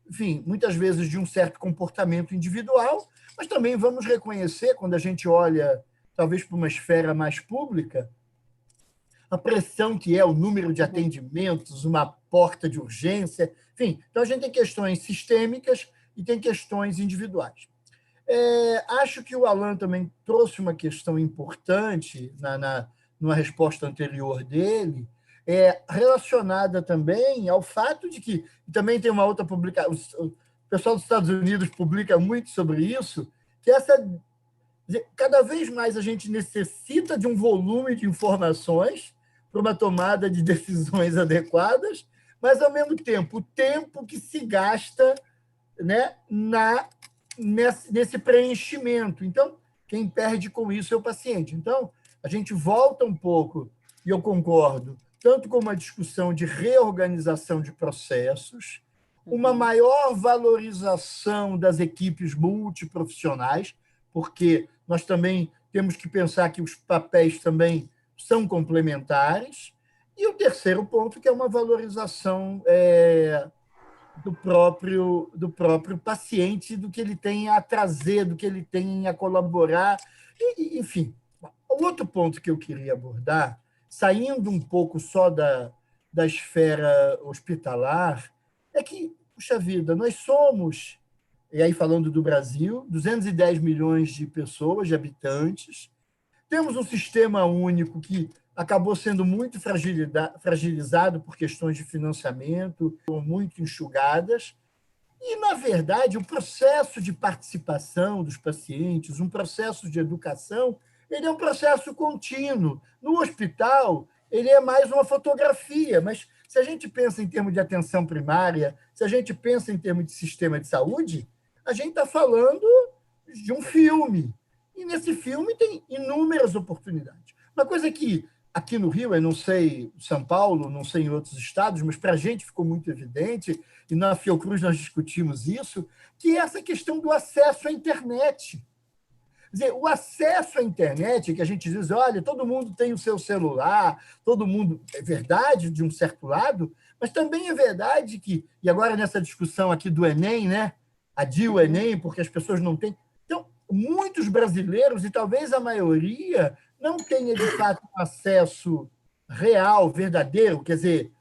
enfim, muitas vezes de um certo comportamento individual, mas também vamos reconhecer, quando a gente olha, talvez para uma esfera mais pública, a pressão que é o número de atendimentos, uma porta de urgência, enfim. Então, a gente tem questões sistêmicas e tem questões individuais. Acho que o Alan também trouxe uma questão importante numa resposta anterior dele, relacionada também ao fato de que, também tem uma outra publicação, o pessoal dos Estados Unidos publica muito sobre isso, que cada vez mais a gente necessita de um volume de informações para uma tomada de decisões adequadas, mas, ao mesmo tempo, o tempo que se gasta, né, na nesse preenchimento. Então, quem perde com isso é o paciente. Então, a gente volta um pouco, e eu concordo, tanto com uma discussão de reorganização de processos, uma maior valorização das equipes multiprofissionais, porque nós também temos que pensar que os papéis também são complementares, e o terceiro ponto, que é uma valorização do próprio paciente, do que ele tem a trazer, do que ele tem a colaborar. Enfim, o outro ponto que eu queria abordar, saindo um pouco só da esfera hospitalar, é que, puxa vida, nós somos, e aí falando do Brasil, 210 milhões de pessoas, de habitantes, temos um sistema único que acabou sendo muito fragilizado por questões de financiamento, muito enxugadas, e, na verdade, o processo de participação dos pacientes, um processo de educação, ele é um processo contínuo. No hospital, ele é mais uma fotografia, mas se a gente pensa em termos de atenção primária, se a gente pensa em termos de sistema de saúde, a gente está falando de um filme. E nesse filme tem inúmeras oportunidades. Uma coisa que aqui no Rio, eu não sei São Paulo, não sei em outros estados, mas para a gente ficou muito evidente, e na Fiocruz nós discutimos isso, que é essa questão do acesso à internet. Quer dizer, o acesso à internet, que a gente diz, olha, todo mundo tem o seu celular, todo mundo... É verdade, de um certo lado, mas também é verdade que, e agora nessa discussão aqui do Enem, né? Adia o Enem, porque as pessoas não têm... Então, muitos brasileiros, e talvez a maioria, não tenha, de fato, um acesso real, verdadeiro, quer dizer,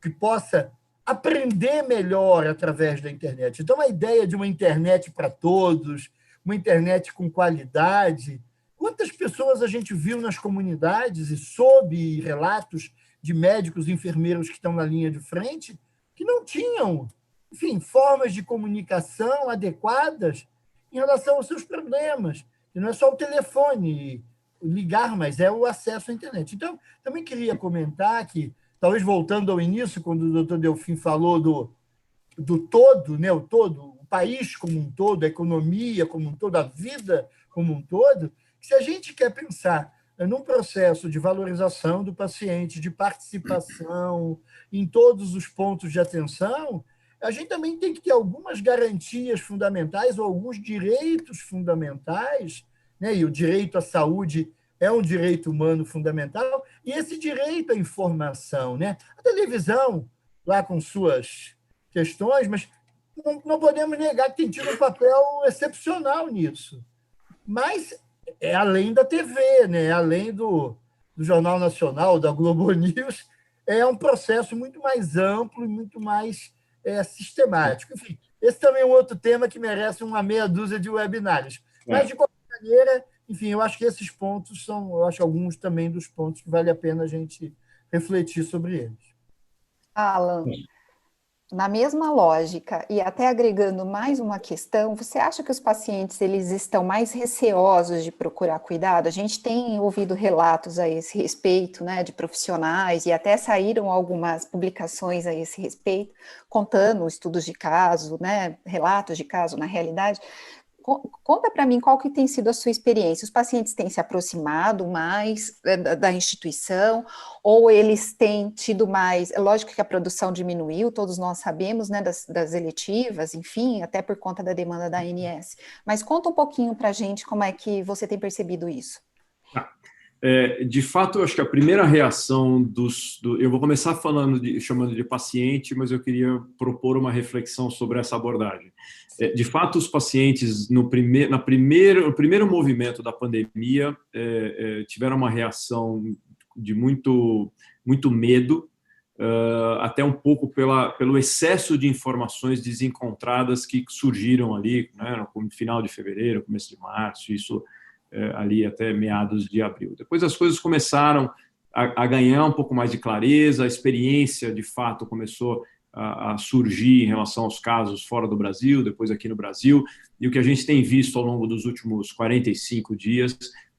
que possa aprender melhor através da internet. Então, a ideia de uma internet para todos, uma internet com qualidade. Quantas pessoas a gente viu nas comunidades e soube relatos de médicos e enfermeiros que estão na linha de frente que não tinham, enfim, formas de comunicação adequadas em relação aos seus problemas. E não é só o telefone ligar, mas é o acesso à internet. Então, também queria comentar que, talvez voltando ao início, quando o doutor Delfim falou do todo, né, o todo, o país como um todo, a economia como um todo, a vida como um todo, que se a gente quer pensar num processo de valorização do paciente, de participação em todos os pontos de atenção, a gente também tem que ter algumas garantias fundamentais ou alguns direitos fundamentais, né? E o direito à saúde é um direito humano fundamental, e esse direito à informação, né? A televisão, lá com suas questões, mas não podemos negar que tem tido um papel excepcional nisso. Mas é além da TV, né? Além do Jornal Nacional, da Globo News, é um processo muito mais amplo e muito mais sistemático. Enfim, esse também é um outro tema que merece uma meia dúzia de webinars. Mas, de qualquer maneira, enfim, eu acho que esses pontos são, eu acho, alguns também dos pontos que vale a pena a gente refletir sobre eles. Alan, na mesma lógica, e até agregando mais uma questão, você acha que os pacientes eles estão mais receosos de procurar cuidado? A gente tem ouvido relatos a esse respeito, né, de profissionais, e até saíram algumas publicações a esse respeito, contando estudos de caso, né, relatos de caso na realidade. Conta para mim qual que tem sido a sua experiência. Os pacientes têm se aproximado mais da instituição, ou eles têm tido mais... É lógico que a produção diminuiu, todos nós sabemos, né, das eletivas, enfim, até por conta da demanda da ANS. Mas conta um pouquinho para a gente como é que você tem percebido isso. De fato, eu acho que a primeira reação eu vou começar chamando de paciente, mas eu queria propor uma reflexão sobre essa abordagem. De fato, os pacientes, no primeiro movimento da pandemia, tiveram uma reação de muito medo, até um pouco pelo excesso de informações desencontradas que surgiram ali, né, no final de fevereiro, começo de março, isso ali até meados de abril. Depois as coisas começaram a ganhar um pouco mais de clareza, a experiência, de fato, começou a surgir em relação aos casos fora do Brasil, depois aqui no Brasil, e o que a gente tem visto ao longo dos últimos 45 dias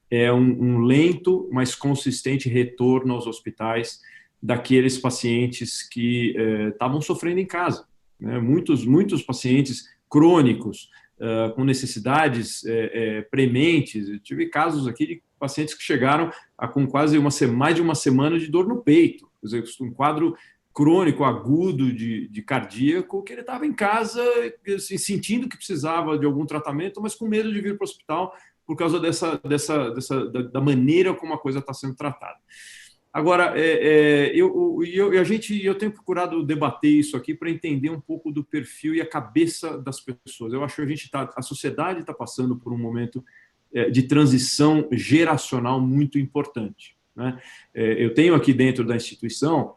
é um lento, mas consistente retorno aos hospitais daqueles pacientes que estavam sofrendo em casa, né? Muitos pacientes crônicos, com necessidades prementes. Eu tive casos aqui de pacientes que chegaram com quase mais de uma semana de dor no peito, quer dizer, um quadro crônico, agudo de cardíaco, que ele estava em casa assim, sentindo que precisava de algum tratamento, mas com medo de vir para o hospital por causa da maneira como a coisa está sendo tratada. Agora, eu tenho procurado debater isso aqui para entender um pouco do perfil e a cabeça das pessoas. Eu acho que a sociedade está passando por um momento de transição geracional muito importante, né? Eu tenho aqui dentro da instituição,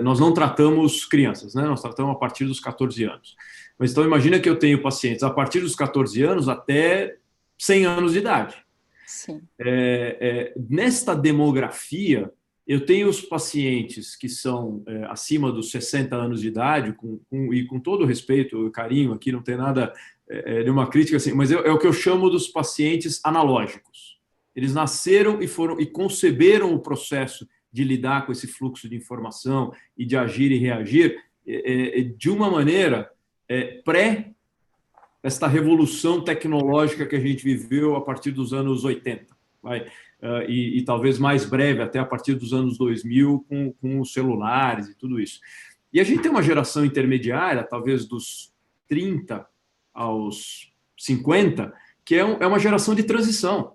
nós não tratamos crianças, né? Nós tratamos a partir dos 14 anos. Mas então imagina que eu tenho pacientes a partir dos 14 anos até 100 anos de idade. Sim. Nesta demografia, eu tenho os pacientes que são acima dos 60 anos de idade, e com todo o respeito e carinho, aqui não tem nada, nenhuma crítica, assim, mas é o que eu chamo dos pacientes analógicos. Eles nasceram e conceberam o processo de lidar com esse fluxo de informação e de agir e reagir de uma maneira esta revolução tecnológica que a gente viveu a partir dos anos 80, e talvez mais breve, até a partir dos anos 2000, com os celulares e tudo isso. E a gente tem uma geração intermediária, talvez dos 30 aos 50, que é uma geração de transição.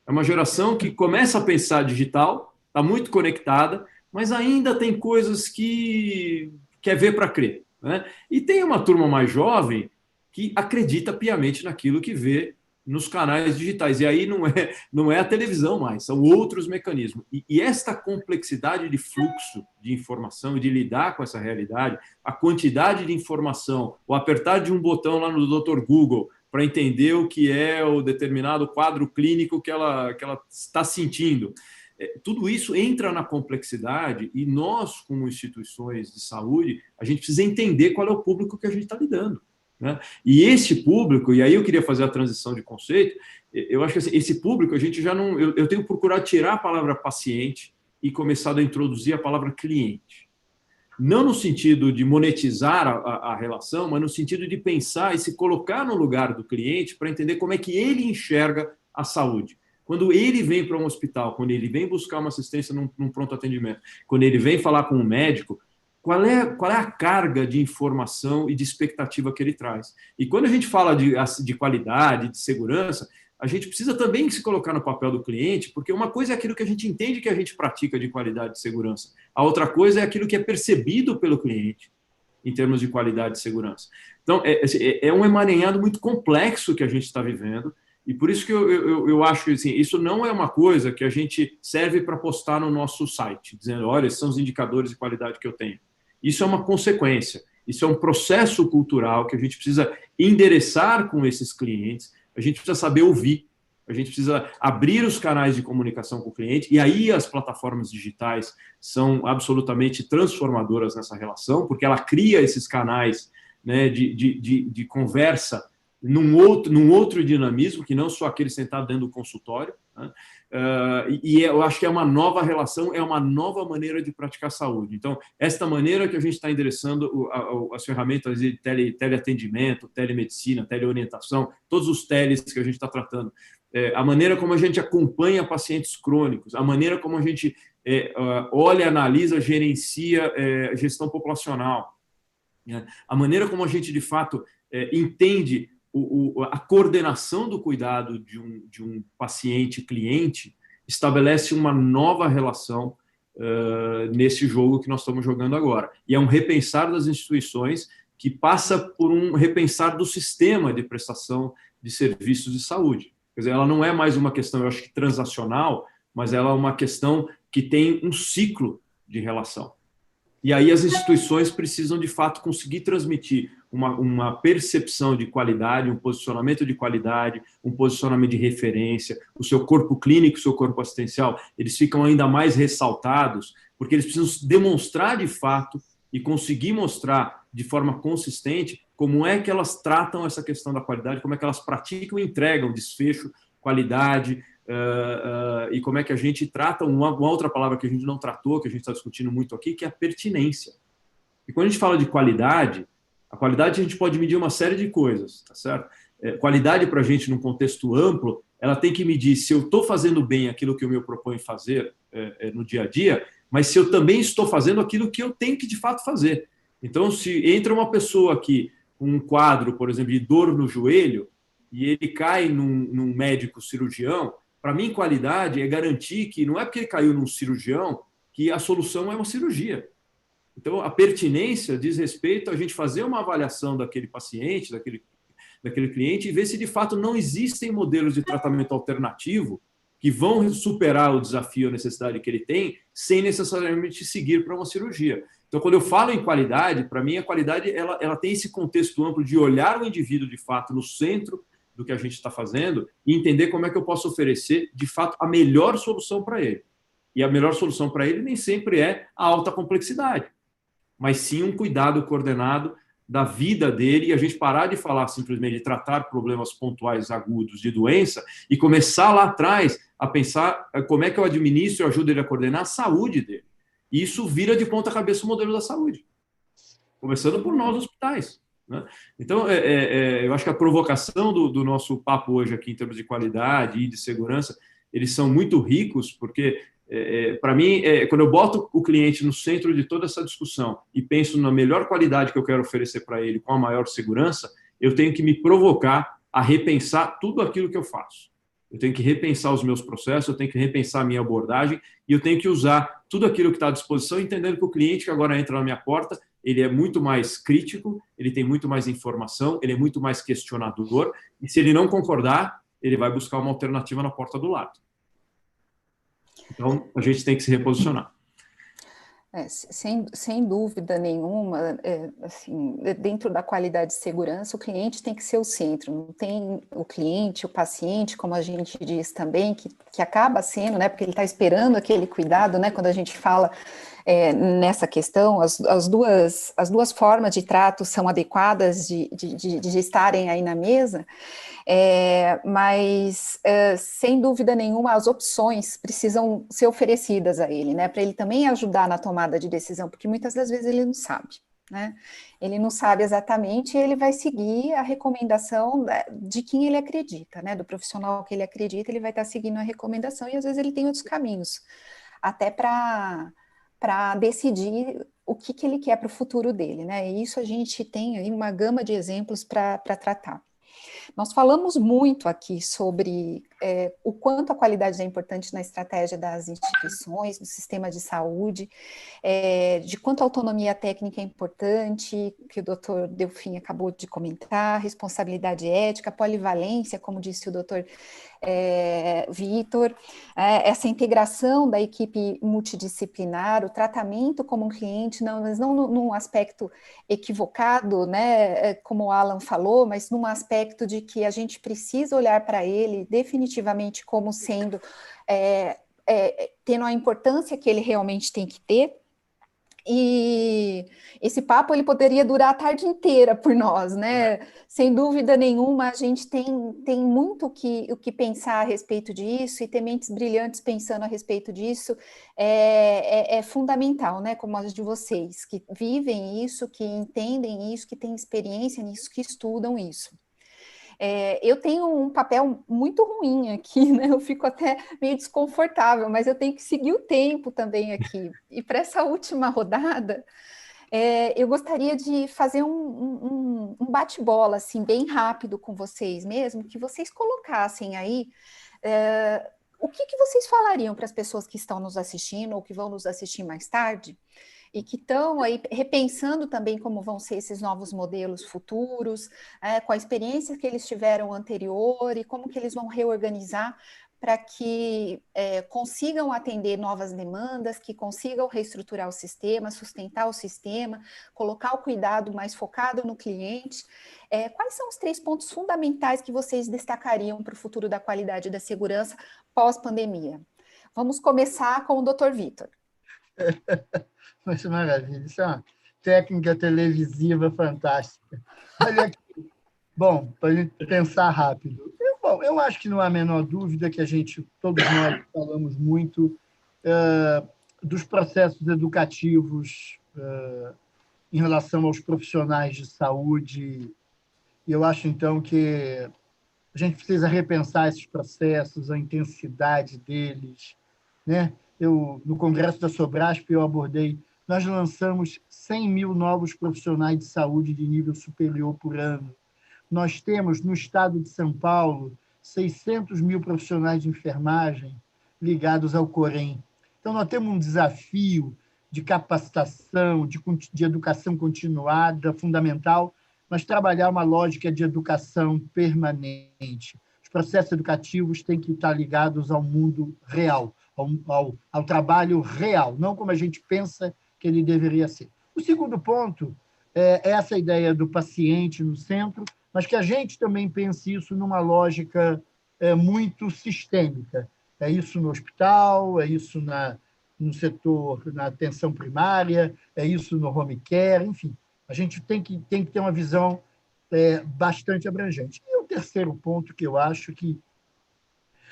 É uma geração que começa a pensar digital, está muito conectada, mas ainda tem coisas que quer ver para crer, né? E tem uma turma mais jovem que acredita piamente naquilo que vê nos canais digitais. E aí não é a televisão mais, são outros mecanismos. E esta complexidade de fluxo de informação e de lidar com essa realidade, a quantidade de informação, o apertar de um botão lá no Dr. Google para entender o que é o determinado quadro clínico que ela está sentindo. Tudo isso entra na complexidade e nós, como instituições de saúde, a gente precisa entender qual é o público que a gente está lidando, né? E esse público, e aí eu queria fazer a transição de conceito, eu acho que assim, esse público a gente já não... Eu tenho procurado tirar a palavra paciente e começado a introduzir a palavra cliente. Não no sentido de monetizar a relação, mas no sentido de pensar e se colocar no lugar do cliente para entender como é que ele enxerga a saúde. Quando ele vem para um hospital, quando ele vem buscar uma assistência num pronto atendimento, quando ele vem falar com um médico, qual é a carga de informação e de expectativa que ele traz? E quando a gente fala de qualidade, de segurança, a gente precisa também se colocar no papel do cliente, porque uma coisa é aquilo que a gente entende que a gente pratica de qualidade e segurança. A outra coisa é aquilo que é percebido pelo cliente em termos de qualidade e segurança. Então, é um emaranhado muito complexo que a gente está vivendo, e por isso que eu acho que assim, isso não é uma coisa que a gente serve para postar no nosso site, dizendo, olha, esses são os indicadores de qualidade que eu tenho. Isso é uma consequência, isso é um processo cultural que a gente precisa endereçar com esses clientes, a gente precisa saber ouvir, a gente precisa abrir os canais de comunicação com o cliente, e aí as plataformas digitais são absolutamente transformadoras nessa relação, porque ela cria esses canais, né, de conversa num outro dinamismo, que não só aquele sentado dentro do consultório, né? E eu acho que é uma nova relação, é uma nova maneira de praticar saúde. Então, esta maneira que a gente está endereçando as ferramentas de teleatendimento, telemedicina, teleorientação, todos os teles que a gente está tratando, a maneira como a gente acompanha pacientes crônicos, a maneira como a gente olha, analisa, gerencia gestão populacional, né? A maneira como a gente, de fato, entende a coordenação do cuidado de um paciente-cliente estabelece uma nova relação nesse jogo que nós estamos jogando agora. E é um repensar das instituições que passa por um repensar do sistema de prestação de serviços de saúde. Quer dizer, ela não é mais uma questão, eu acho que transacional, mas ela é uma questão que tem um ciclo de relação. E aí as instituições precisam, de fato, conseguir transmitir uma percepção de qualidade, um posicionamento de qualidade, um posicionamento de referência, o seu corpo clínico, o seu corpo assistencial, eles ficam ainda mais ressaltados, porque eles precisam demonstrar, de fato, e conseguir mostrar de forma consistente como é que elas tratam essa questão da qualidade, como é que elas praticam e entregam desfecho, qualidade, e como é que a gente trata uma outra palavra que a gente não tratou, que a gente está discutindo muito aqui, que é a pertinência. E quando a gente fala de qualidade, A qualidade a gente pode medir uma série de coisas, tá certo? Qualidade para a gente, num contexto amplo, ela tem que medir se eu estou fazendo bem aquilo que eu me proponho fazer no dia a dia, mas se eu também estou fazendo aquilo que eu tenho que, de fato, fazer. Então, se entra uma pessoa aqui com um quadro, por exemplo, de dor no joelho, e ele cai num médico cirurgião, para mim, qualidade é garantir que não é porque ele caiu num cirurgião que a solução é uma cirurgia. Então, a pertinência diz respeito a gente fazer uma avaliação daquele paciente, daquele cliente, e ver se de fato não existem modelos de tratamento alternativo que vão superar o desafio, a necessidade que ele tem, sem necessariamente seguir para uma cirurgia. Então, quando eu falo em qualidade, para mim a qualidade ela tem esse contexto amplo de olhar o indivíduo de fato no centro do que a gente está fazendo e entender como é que eu posso oferecer de fato a melhor solução para ele. E a melhor solução para ele nem sempre é a alta complexidade, mas sim um cuidado coordenado da vida dele, e a gente parar de falar simplesmente de tratar problemas pontuais agudos de doença e começar lá atrás a pensar como é que eu administro e ajudo ele a coordenar a saúde dele. E isso vira de ponta cabeça o modelo da saúde, começando por nós, hospitais, né? Então, eu acho que a provocação do nosso papo hoje aqui em termos de qualidade e de segurança, eles são muito ricos, porque para mim, quando eu boto o cliente no centro de toda essa discussão e penso na melhor qualidade que eu quero oferecer para ele com a maior segurança, eu tenho que me provocar a repensar tudo aquilo que eu faço. Eu tenho que repensar os meus processos, eu tenho que repensar a minha abordagem e eu tenho que usar tudo aquilo que está à disposição, entendendo que o cliente que agora entra na minha porta, ele é muito mais crítico, ele tem muito mais informação, ele é muito mais questionador, e se ele não concordar, ele vai buscar uma alternativa na porta do lado. Então, a gente tem que se reposicionar. Sem dúvida nenhuma, assim, dentro da qualidade de segurança, o cliente tem que ser o centro, não tem o cliente, o paciente, como a gente diz também, que acaba sendo, né, porque ele está esperando aquele cuidado, né, quando a gente fala nessa questão, as duas formas de trato são adequadas de estarem aí na mesa, mas sem dúvida nenhuma as opções precisam ser oferecidas a ele, né, para ele também ajudar na tomada de decisão, porque muitas das vezes ele não sabe, né, ele não sabe exatamente e ele vai seguir a recomendação de quem ele acredita, né, do profissional que ele acredita, ele vai estar seguindo a recomendação e às vezes ele tem outros caminhos, até para decidir o que ele quer para o futuro dele, né, e isso a gente tem aí uma gama de exemplos para tratar. Nós falamos muito aqui sobre o quanto a qualidade é importante na estratégia das instituições, do sistema de saúde, de quanto a autonomia técnica é importante, que o doutor Delfim acabou de comentar, responsabilidade ética, polivalência, como disse o doutor Vitor, essa integração da equipe multidisciplinar, o tratamento como um cliente, mas não num aspecto equivocado, né, como o Alan falou, mas num aspecto de que a gente precisa olhar para ele definitivamente como sendo, tendo a importância que ele realmente tem que ter. E esse papo ele poderia durar a tarde inteira por nós, né? Sem dúvida nenhuma, a gente tem muito o que pensar a respeito disso e ter mentes brilhantes pensando a respeito disso é fundamental, né? Como as de vocês, que vivem isso, que entendem isso, que têm experiência nisso, que estudam isso. Eu tenho um papel muito ruim aqui, né? Eu fico até meio desconfortável, mas eu tenho que seguir o tempo também aqui. E para essa última rodada, eu gostaria de fazer um bate-bola, assim, bem rápido com vocês mesmo, que vocês colocassem aí o que vocês falariam para as pessoas que estão nos assistindo ou que vão nos assistir mais tarde, e que estão aí repensando também como vão ser esses novos modelos futuros, com a experiência que eles tiveram anterior e como que eles vão reorganizar para que consigam atender novas demandas, que consigam reestruturar o sistema, sustentar o sistema, colocar o cuidado mais focado no cliente. Quais são os 3 pontos fundamentais que vocês destacariam para o futuro da qualidade e da segurança pós-pandemia? Vamos começar com o Dr. Vitor. Mas maravilha, isso é uma técnica televisiva fantástica. Olha aqui. Bom, para a gente pensar rápido. Eu acho que não há a menor dúvida que todos nós falamos muito dos processos educativos em relação aos profissionais de saúde. E eu acho, então, que a gente precisa repensar esses processos, a intensidade deles, né? No Congresso da Sobrasp, eu abordei, nós lançamos 100 mil novos profissionais de saúde de nível superior por ano. Nós temos, no estado de São Paulo, 600 mil profissionais de enfermagem ligados ao Corém. Então, nós temos um desafio de capacitação, de educação continuada, fundamental, mas trabalhar uma lógica de educação permanente. Os processos educativos têm que estar ligados ao mundo real, ao trabalho real, não como a gente pensa que ele deveria ser. O segundo ponto é essa ideia do paciente no centro, mas que a gente também pense isso numa lógica muito sistêmica. É isso no hospital, é isso no setor, na atenção primária, é isso no home care, enfim. A gente tem que ter uma visão bastante abrangente. E o terceiro ponto que eu acho que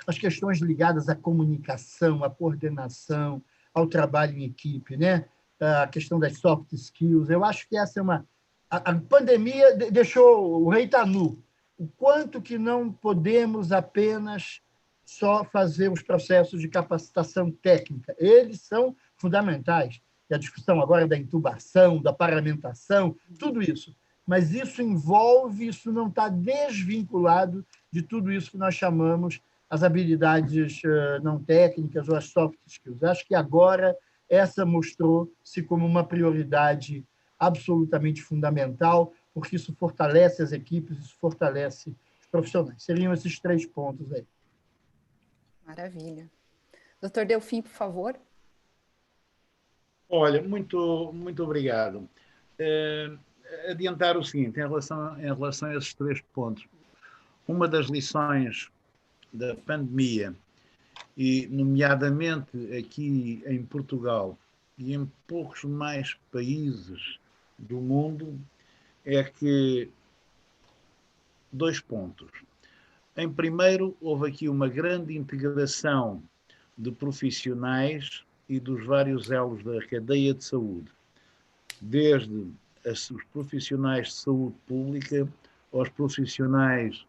as questões ligadas à comunicação, à coordenação, ao trabalho em equipe, né? A questão das soft skills, eu acho que essa é uma... A pandemia deixou o rei tá nu. O quanto que não podemos apenas só fazer os processos de capacitação técnica. Eles são fundamentais. E a discussão agora da intubação, da paramentação, tudo isso. Mas isso não está desvinculado de tudo isso que nós chamamos as habilidades não técnicas ou as soft skills. Acho que agora essa mostrou-se como uma prioridade absolutamente fundamental, porque isso fortalece as equipes, isso fortalece os profissionais. Seriam esses 3 pontos aí. Maravilha. Doutor Delfim, por favor. Olha, muito obrigado. Adiantar o seguinte, em relação a esses 3 pontos. Uma das lições da pandemia, e nomeadamente aqui em Portugal e em poucos mais países do mundo, é que 2 pontos. Em primeiro, houve aqui uma grande integração de profissionais e dos vários elos da cadeia de saúde, desde os profissionais de saúde pública aos profissionais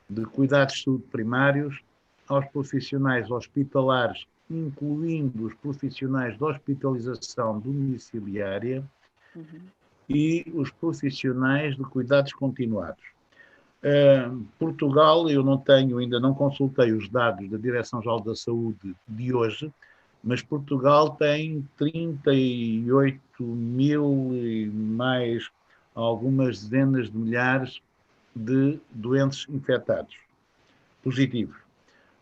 de cuidados de saúde primários, aos profissionais hospitalares, incluindo os profissionais de hospitalização domiciliária e os profissionais de cuidados continuados. Portugal, eu ainda não consultei os dados da Direção-Geral da Saúde de hoje, mas Portugal tem 38 mil e mais algumas dezenas de milhares de doentes infectados, positivos.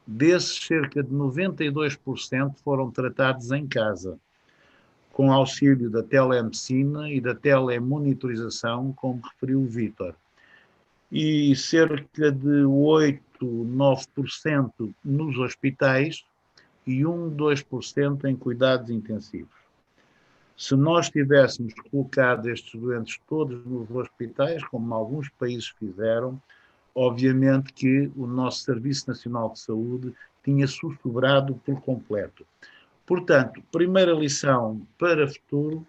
Desses, cerca de 92% foram tratados em casa, com auxílio da telemedicina e da telemonitorização, como referiu o Vítor. E cerca de 8, 9% nos hospitais e 2% em cuidados intensivos. Se nós tivéssemos colocado estes doentes todos nos hospitais, como alguns países fizeram, obviamente que o nosso Serviço Nacional de Saúde tinha sussurrado por completo. Portanto, primeira lição para o futuro,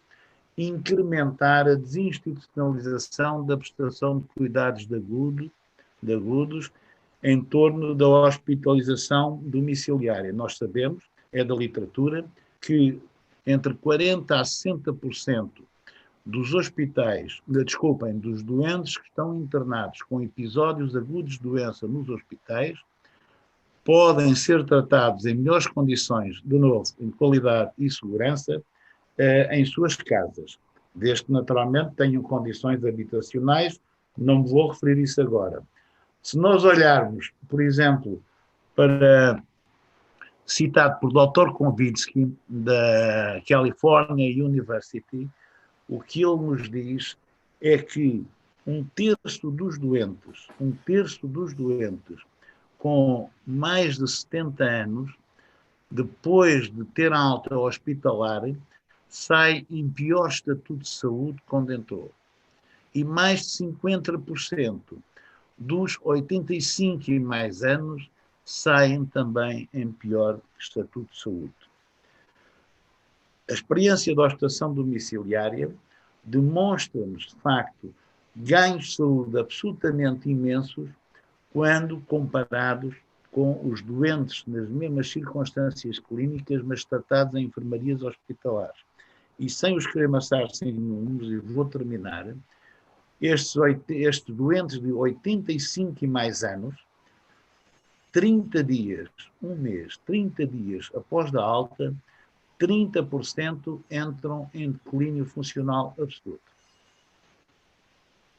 incrementar a desinstitucionalização da prestação de cuidados de agudos em torno da hospitalização domiciliária. Nós sabemos, é da literatura, que entre 40% a 60% dos hospitais, dos doentes que estão internados com episódios agudos de doença nos hospitais, podem ser tratados em melhores condições, de novo, em qualidade e segurança, em suas casas, desde que naturalmente tenham condições habitacionais, não me vou referir isso agora. Se nós olharmos, por exemplo, para, citado por Dr. Konvinsky, da California University, o que ele nos diz é que um terço dos doentes com mais de 70 anos, depois de ter alta hospitalar, sai em pior estatuto de saúde quando entrou. E mais de 50% dos 85 e mais anos saem também em pior estatuto de saúde. A experiência da hospitalização domiciliária demonstram-nos, de facto, ganhos de saúde absolutamente imensos quando comparados com os doentes nas mesmas circunstâncias clínicas, mas tratados em enfermarias hospitalares. E sem os querer amassar sem números, e vou terminar, estes doentes de 85 e mais anos, 30 dias, um mês, 30 dias após da alta, 30% entram em declínio funcional absoluto.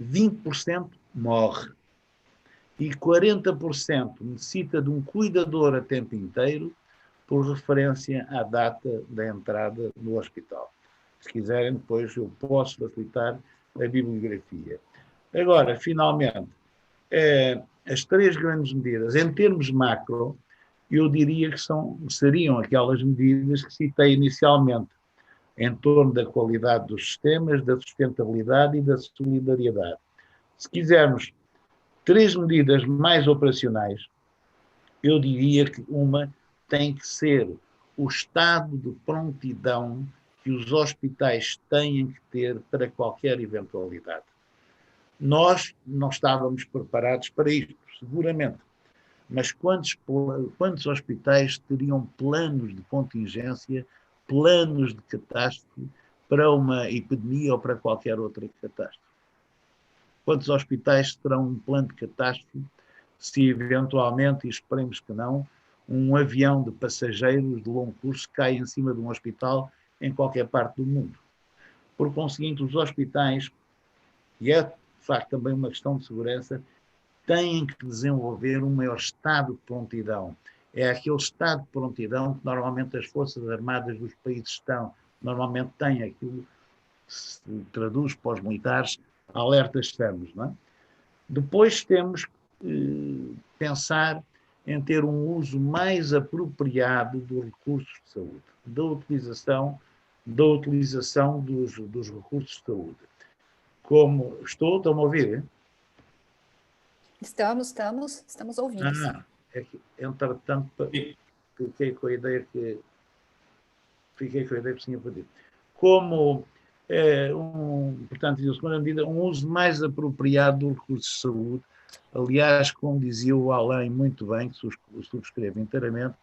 20% morre. E 40% necessita de um cuidador a tempo inteiro, por referência à data da entrada no hospital. Se quiserem, depois eu posso facilitar a bibliografia. Agora, finalmente, as 3 grandes medidas, em termos macro, eu diria que seriam aquelas medidas que citei inicialmente, em torno da qualidade dos sistemas, da sustentabilidade e da solidariedade. Se quisermos 3 medidas mais operacionais, eu diria que uma tem que ser o estado de prontidão que os hospitais têm que ter para qualquer eventualidade. Nós não estávamos preparados para isto, seguramente, mas quantos hospitais teriam planos de contingência, planos de catástrofe para uma epidemia ou para qualquer outra catástrofe? Quantos hospitais terão um plano de catástrofe se eventualmente, e esperemos que não, um avião de passageiros de longo curso cai em cima de um hospital em qualquer parte do mundo? Por conseguinte, os hospitais, e é de facto também uma questão de segurança, têm que desenvolver um maior estado de prontidão. É aquele estado de prontidão que normalmente as Forças Armadas dos países normalmente têm, aquilo que se traduz para os militares, alerta estamos, não é? Depois temos que pensar em ter um uso mais apropriado dos recursos de saúde, da utilização dos recursos de saúde. Estão-me a ouvir? Hein? Estamos ouvindo. É que, entretanto, fiquei com a ideia que tinha perdido. Portanto, a segunda medida, um uso mais apropriado dos recursos de saúde. Aliás, como dizia o Alain muito bem, que subscrevo inteiramente,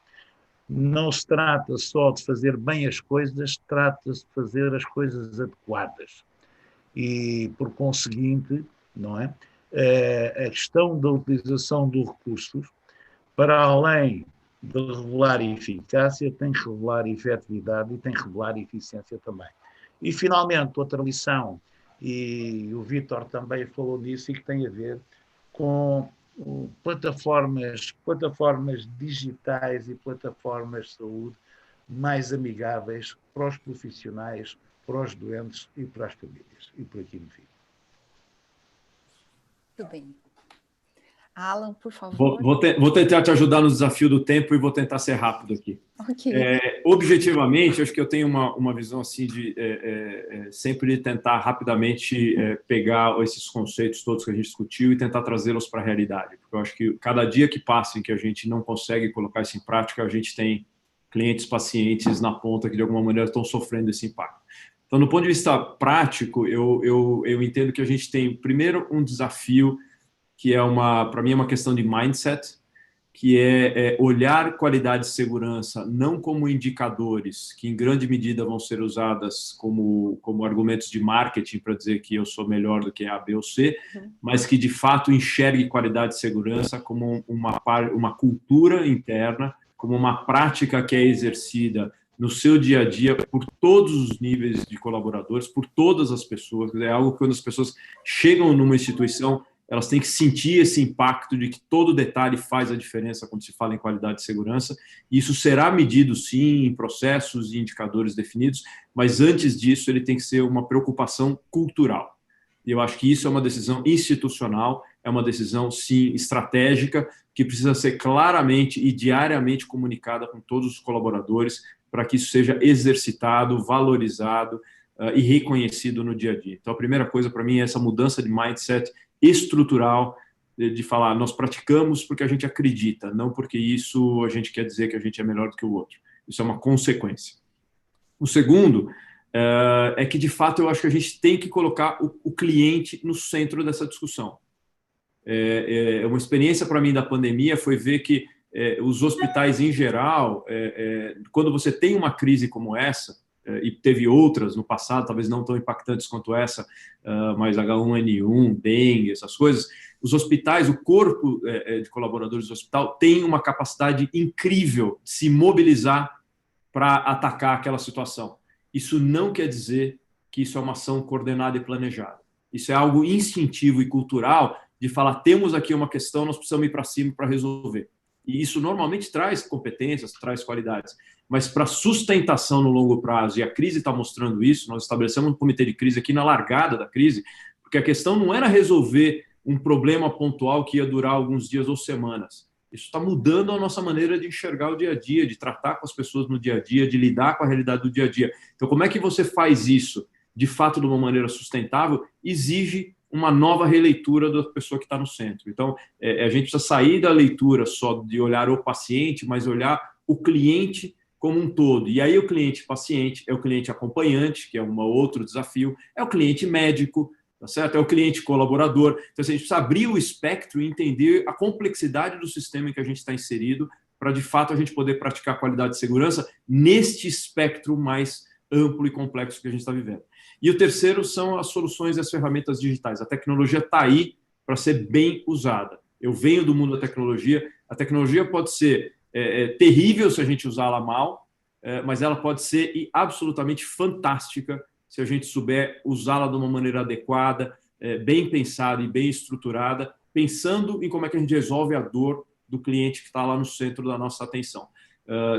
não se trata só de fazer bem as coisas, trata-se de fazer as coisas adequadas. E, por conseguinte, não é? A questão da utilização dos recursos, para além de revelar eficácia, tem que revelar efetividade e tem que revelar eficiência também. E, finalmente, outra lição, e o Vítor também falou nisso, e que tem a ver com plataformas digitais e plataformas de saúde mais amigáveis para os profissionais, para os doentes e para as famílias. E por aqui me fico. Muito bem. Alan, por favor. Vou tentar te ajudar no desafio do tempo e vou tentar ser rápido aqui. Okay. Objetivamente, acho que eu tenho uma visão assim de sempre de tentar rapidamente pegar esses conceitos todos que a gente discutiu e tentar trazê-los para a realidade. Porque eu acho que cada dia que passa em que a gente não consegue colocar isso em prática, a gente tem clientes, pacientes na ponta que de alguma maneira estão sofrendo esse impacto. Então, do ponto de vista prático, eu entendo que a gente tem, primeiro, um desafio que para mim é uma questão de mindset, que é olhar qualidade e segurança não como indicadores que em grande medida vão ser usadas como argumentos de marketing para dizer que eu sou melhor do que A, B ou C, mas que de fato enxergue qualidade e segurança como uma cultura interna, como uma prática que é exercida no seu dia a dia por todos os níveis de colaboradores, por todas as pessoas. É algo que quando as pessoas chegam numa instituição, elas têm que sentir esse impacto de que todo detalhe faz a diferença quando se fala em qualidade e segurança. Isso será medido, sim, em processos e indicadores definidos, mas antes disso ele tem que ser uma preocupação cultural. E eu acho que isso é uma decisão institucional, é uma decisão, sim, estratégica, que precisa ser claramente e diariamente comunicada com todos os colaboradores para que isso seja exercitado, valorizado e reconhecido no dia a dia. Então, a primeira coisa para mim é essa mudança de mindset estrutural, de falar, nós praticamos porque a gente acredita, não porque isso a gente quer dizer que a gente é melhor do que o outro. Isso é uma consequência. O segundo é que, de fato, eu acho que a gente tem que colocar o cliente no centro dessa discussão. Uma experiência para mim da pandemia foi ver que os hospitais em geral, quando você tem uma crise como essa, e teve outras no passado, talvez não tão impactantes quanto essa, mas H1N1, dengue, essas coisas, os hospitais, o corpo de colaboradores do hospital tem uma capacidade incrível de se mobilizar para atacar aquela situação. Isso não quer dizer que isso é uma ação coordenada e planejada. Isso é algo instintivo e cultural de falar, temos aqui uma questão, nós precisamos ir para cima para resolver. E isso normalmente traz competências, traz qualidades. Mas para sustentação no longo prazo, e a crise está mostrando isso, nós estabelecemos um comitê de crise aqui na largada da crise, porque a questão não era resolver um problema pontual que ia durar alguns dias ou semanas. Isso está mudando a nossa maneira de enxergar o dia a dia, de tratar com as pessoas no dia a dia, de lidar com a realidade do dia a dia. Então, como é que você faz isso, de fato, de uma maneira sustentável? Exige uma nova releitura da pessoa que está no centro. Então, a gente precisa sair da leitura só de olhar o paciente, mas olhar o cliente como um todo. E aí o cliente paciente é o cliente acompanhante, que é um outro desafio, é o cliente médico, tá certo? É o cliente colaborador. Então, assim, a gente precisa abrir o espectro e entender a complexidade do sistema em que a gente está inserido para, de fato, a gente poder praticar qualidade de segurança neste espectro mais amplo e complexo que a gente está vivendo. E o terceiro são as soluções e as ferramentas digitais. A tecnologia está aí para ser bem usada. Eu venho do mundo da tecnologia. A tecnologia pode ser terrível se a gente usá-la mal, mas ela pode ser absolutamente fantástica se a gente souber usá-la de uma maneira adequada, bem pensada e bem estruturada, pensando em como é que a gente resolve a dor do cliente que está lá no centro da nossa atenção.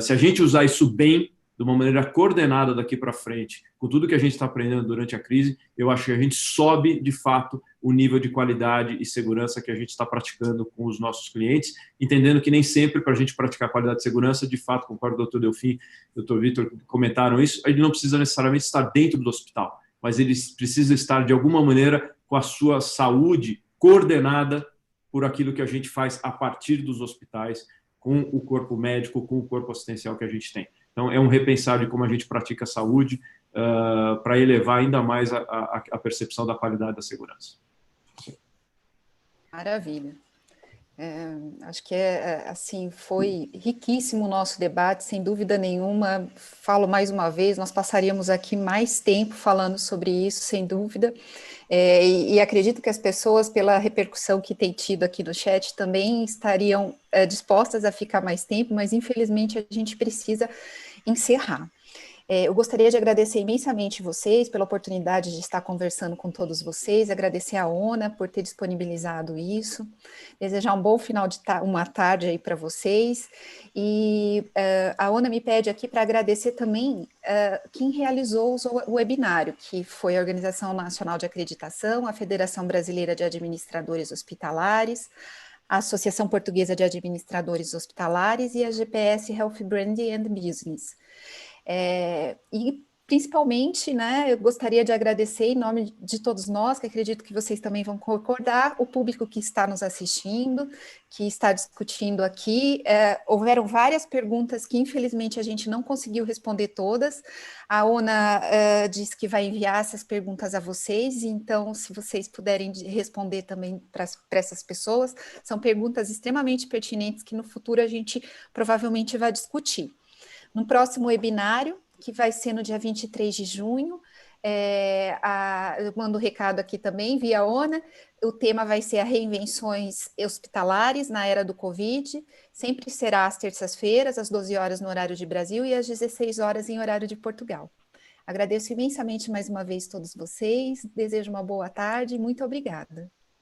Se a gente usar isso bem, de uma maneira coordenada daqui para frente, com tudo que a gente está aprendendo durante a crise, eu acho que a gente sobe, de fato, o nível de qualidade e segurança que a gente está praticando com os nossos clientes, entendendo que nem sempre, para a gente praticar qualidade de segurança, de fato, concordo com o Dr. Delfim, o Dr. Vitor comentaram isso, ele não precisa necessariamente estar dentro do hospital, mas ele precisa estar, de alguma maneira, com a sua saúde coordenada por aquilo que a gente faz a partir dos hospitais, com o corpo médico, com o corpo assistencial que a gente tem. Então, é um repensar de como a gente pratica a saúde para elevar ainda mais a percepção da qualidade da segurança. Maravilha. Acho que assim, foi riquíssimo o nosso debate, sem dúvida nenhuma. Falo mais uma vez, nós passaríamos aqui mais tempo falando sobre isso, sem dúvida. E acredito que as pessoas, pela repercussão que tem tido aqui no chat, também estariam dispostas a ficar mais tempo, mas infelizmente a gente precisa encerrar. Eu gostaria de agradecer imensamente vocês pela oportunidade de estar conversando com todos vocês, agradecer a ONA por ter disponibilizado isso, desejar um bom final de uma tarde aí para vocês, e a ONA me pede aqui para agradecer também quem realizou o webinário, que foi a Organização Nacional de Acreditação, a Federação Brasileira de Administradores Hospitalares, a Associação Portuguesa de Administradores Hospitalares e a GPS Health Brand and Business. E principalmente, né, eu gostaria de agradecer em nome de todos nós, que acredito que vocês também vão concordar, o público que está nos assistindo, que está discutindo aqui. Houveram várias perguntas que infelizmente a gente não conseguiu responder todas. A ONA disse que vai enviar essas perguntas a vocês, então se vocês puderem responder também para essas pessoas, são perguntas extremamente pertinentes que no futuro a gente provavelmente vai discutir. No próximo webinário, que vai ser no dia 23 de junho, eu mando um recado aqui também, via ONA, o tema vai ser as reinvenções hospitalares na era do Covid, sempre será às terças-feiras, às 12 horas no horário de Brasil e às 16 horas em horário de Portugal. Agradeço imensamente mais uma vez todos vocês, desejo uma boa tarde e muito obrigada.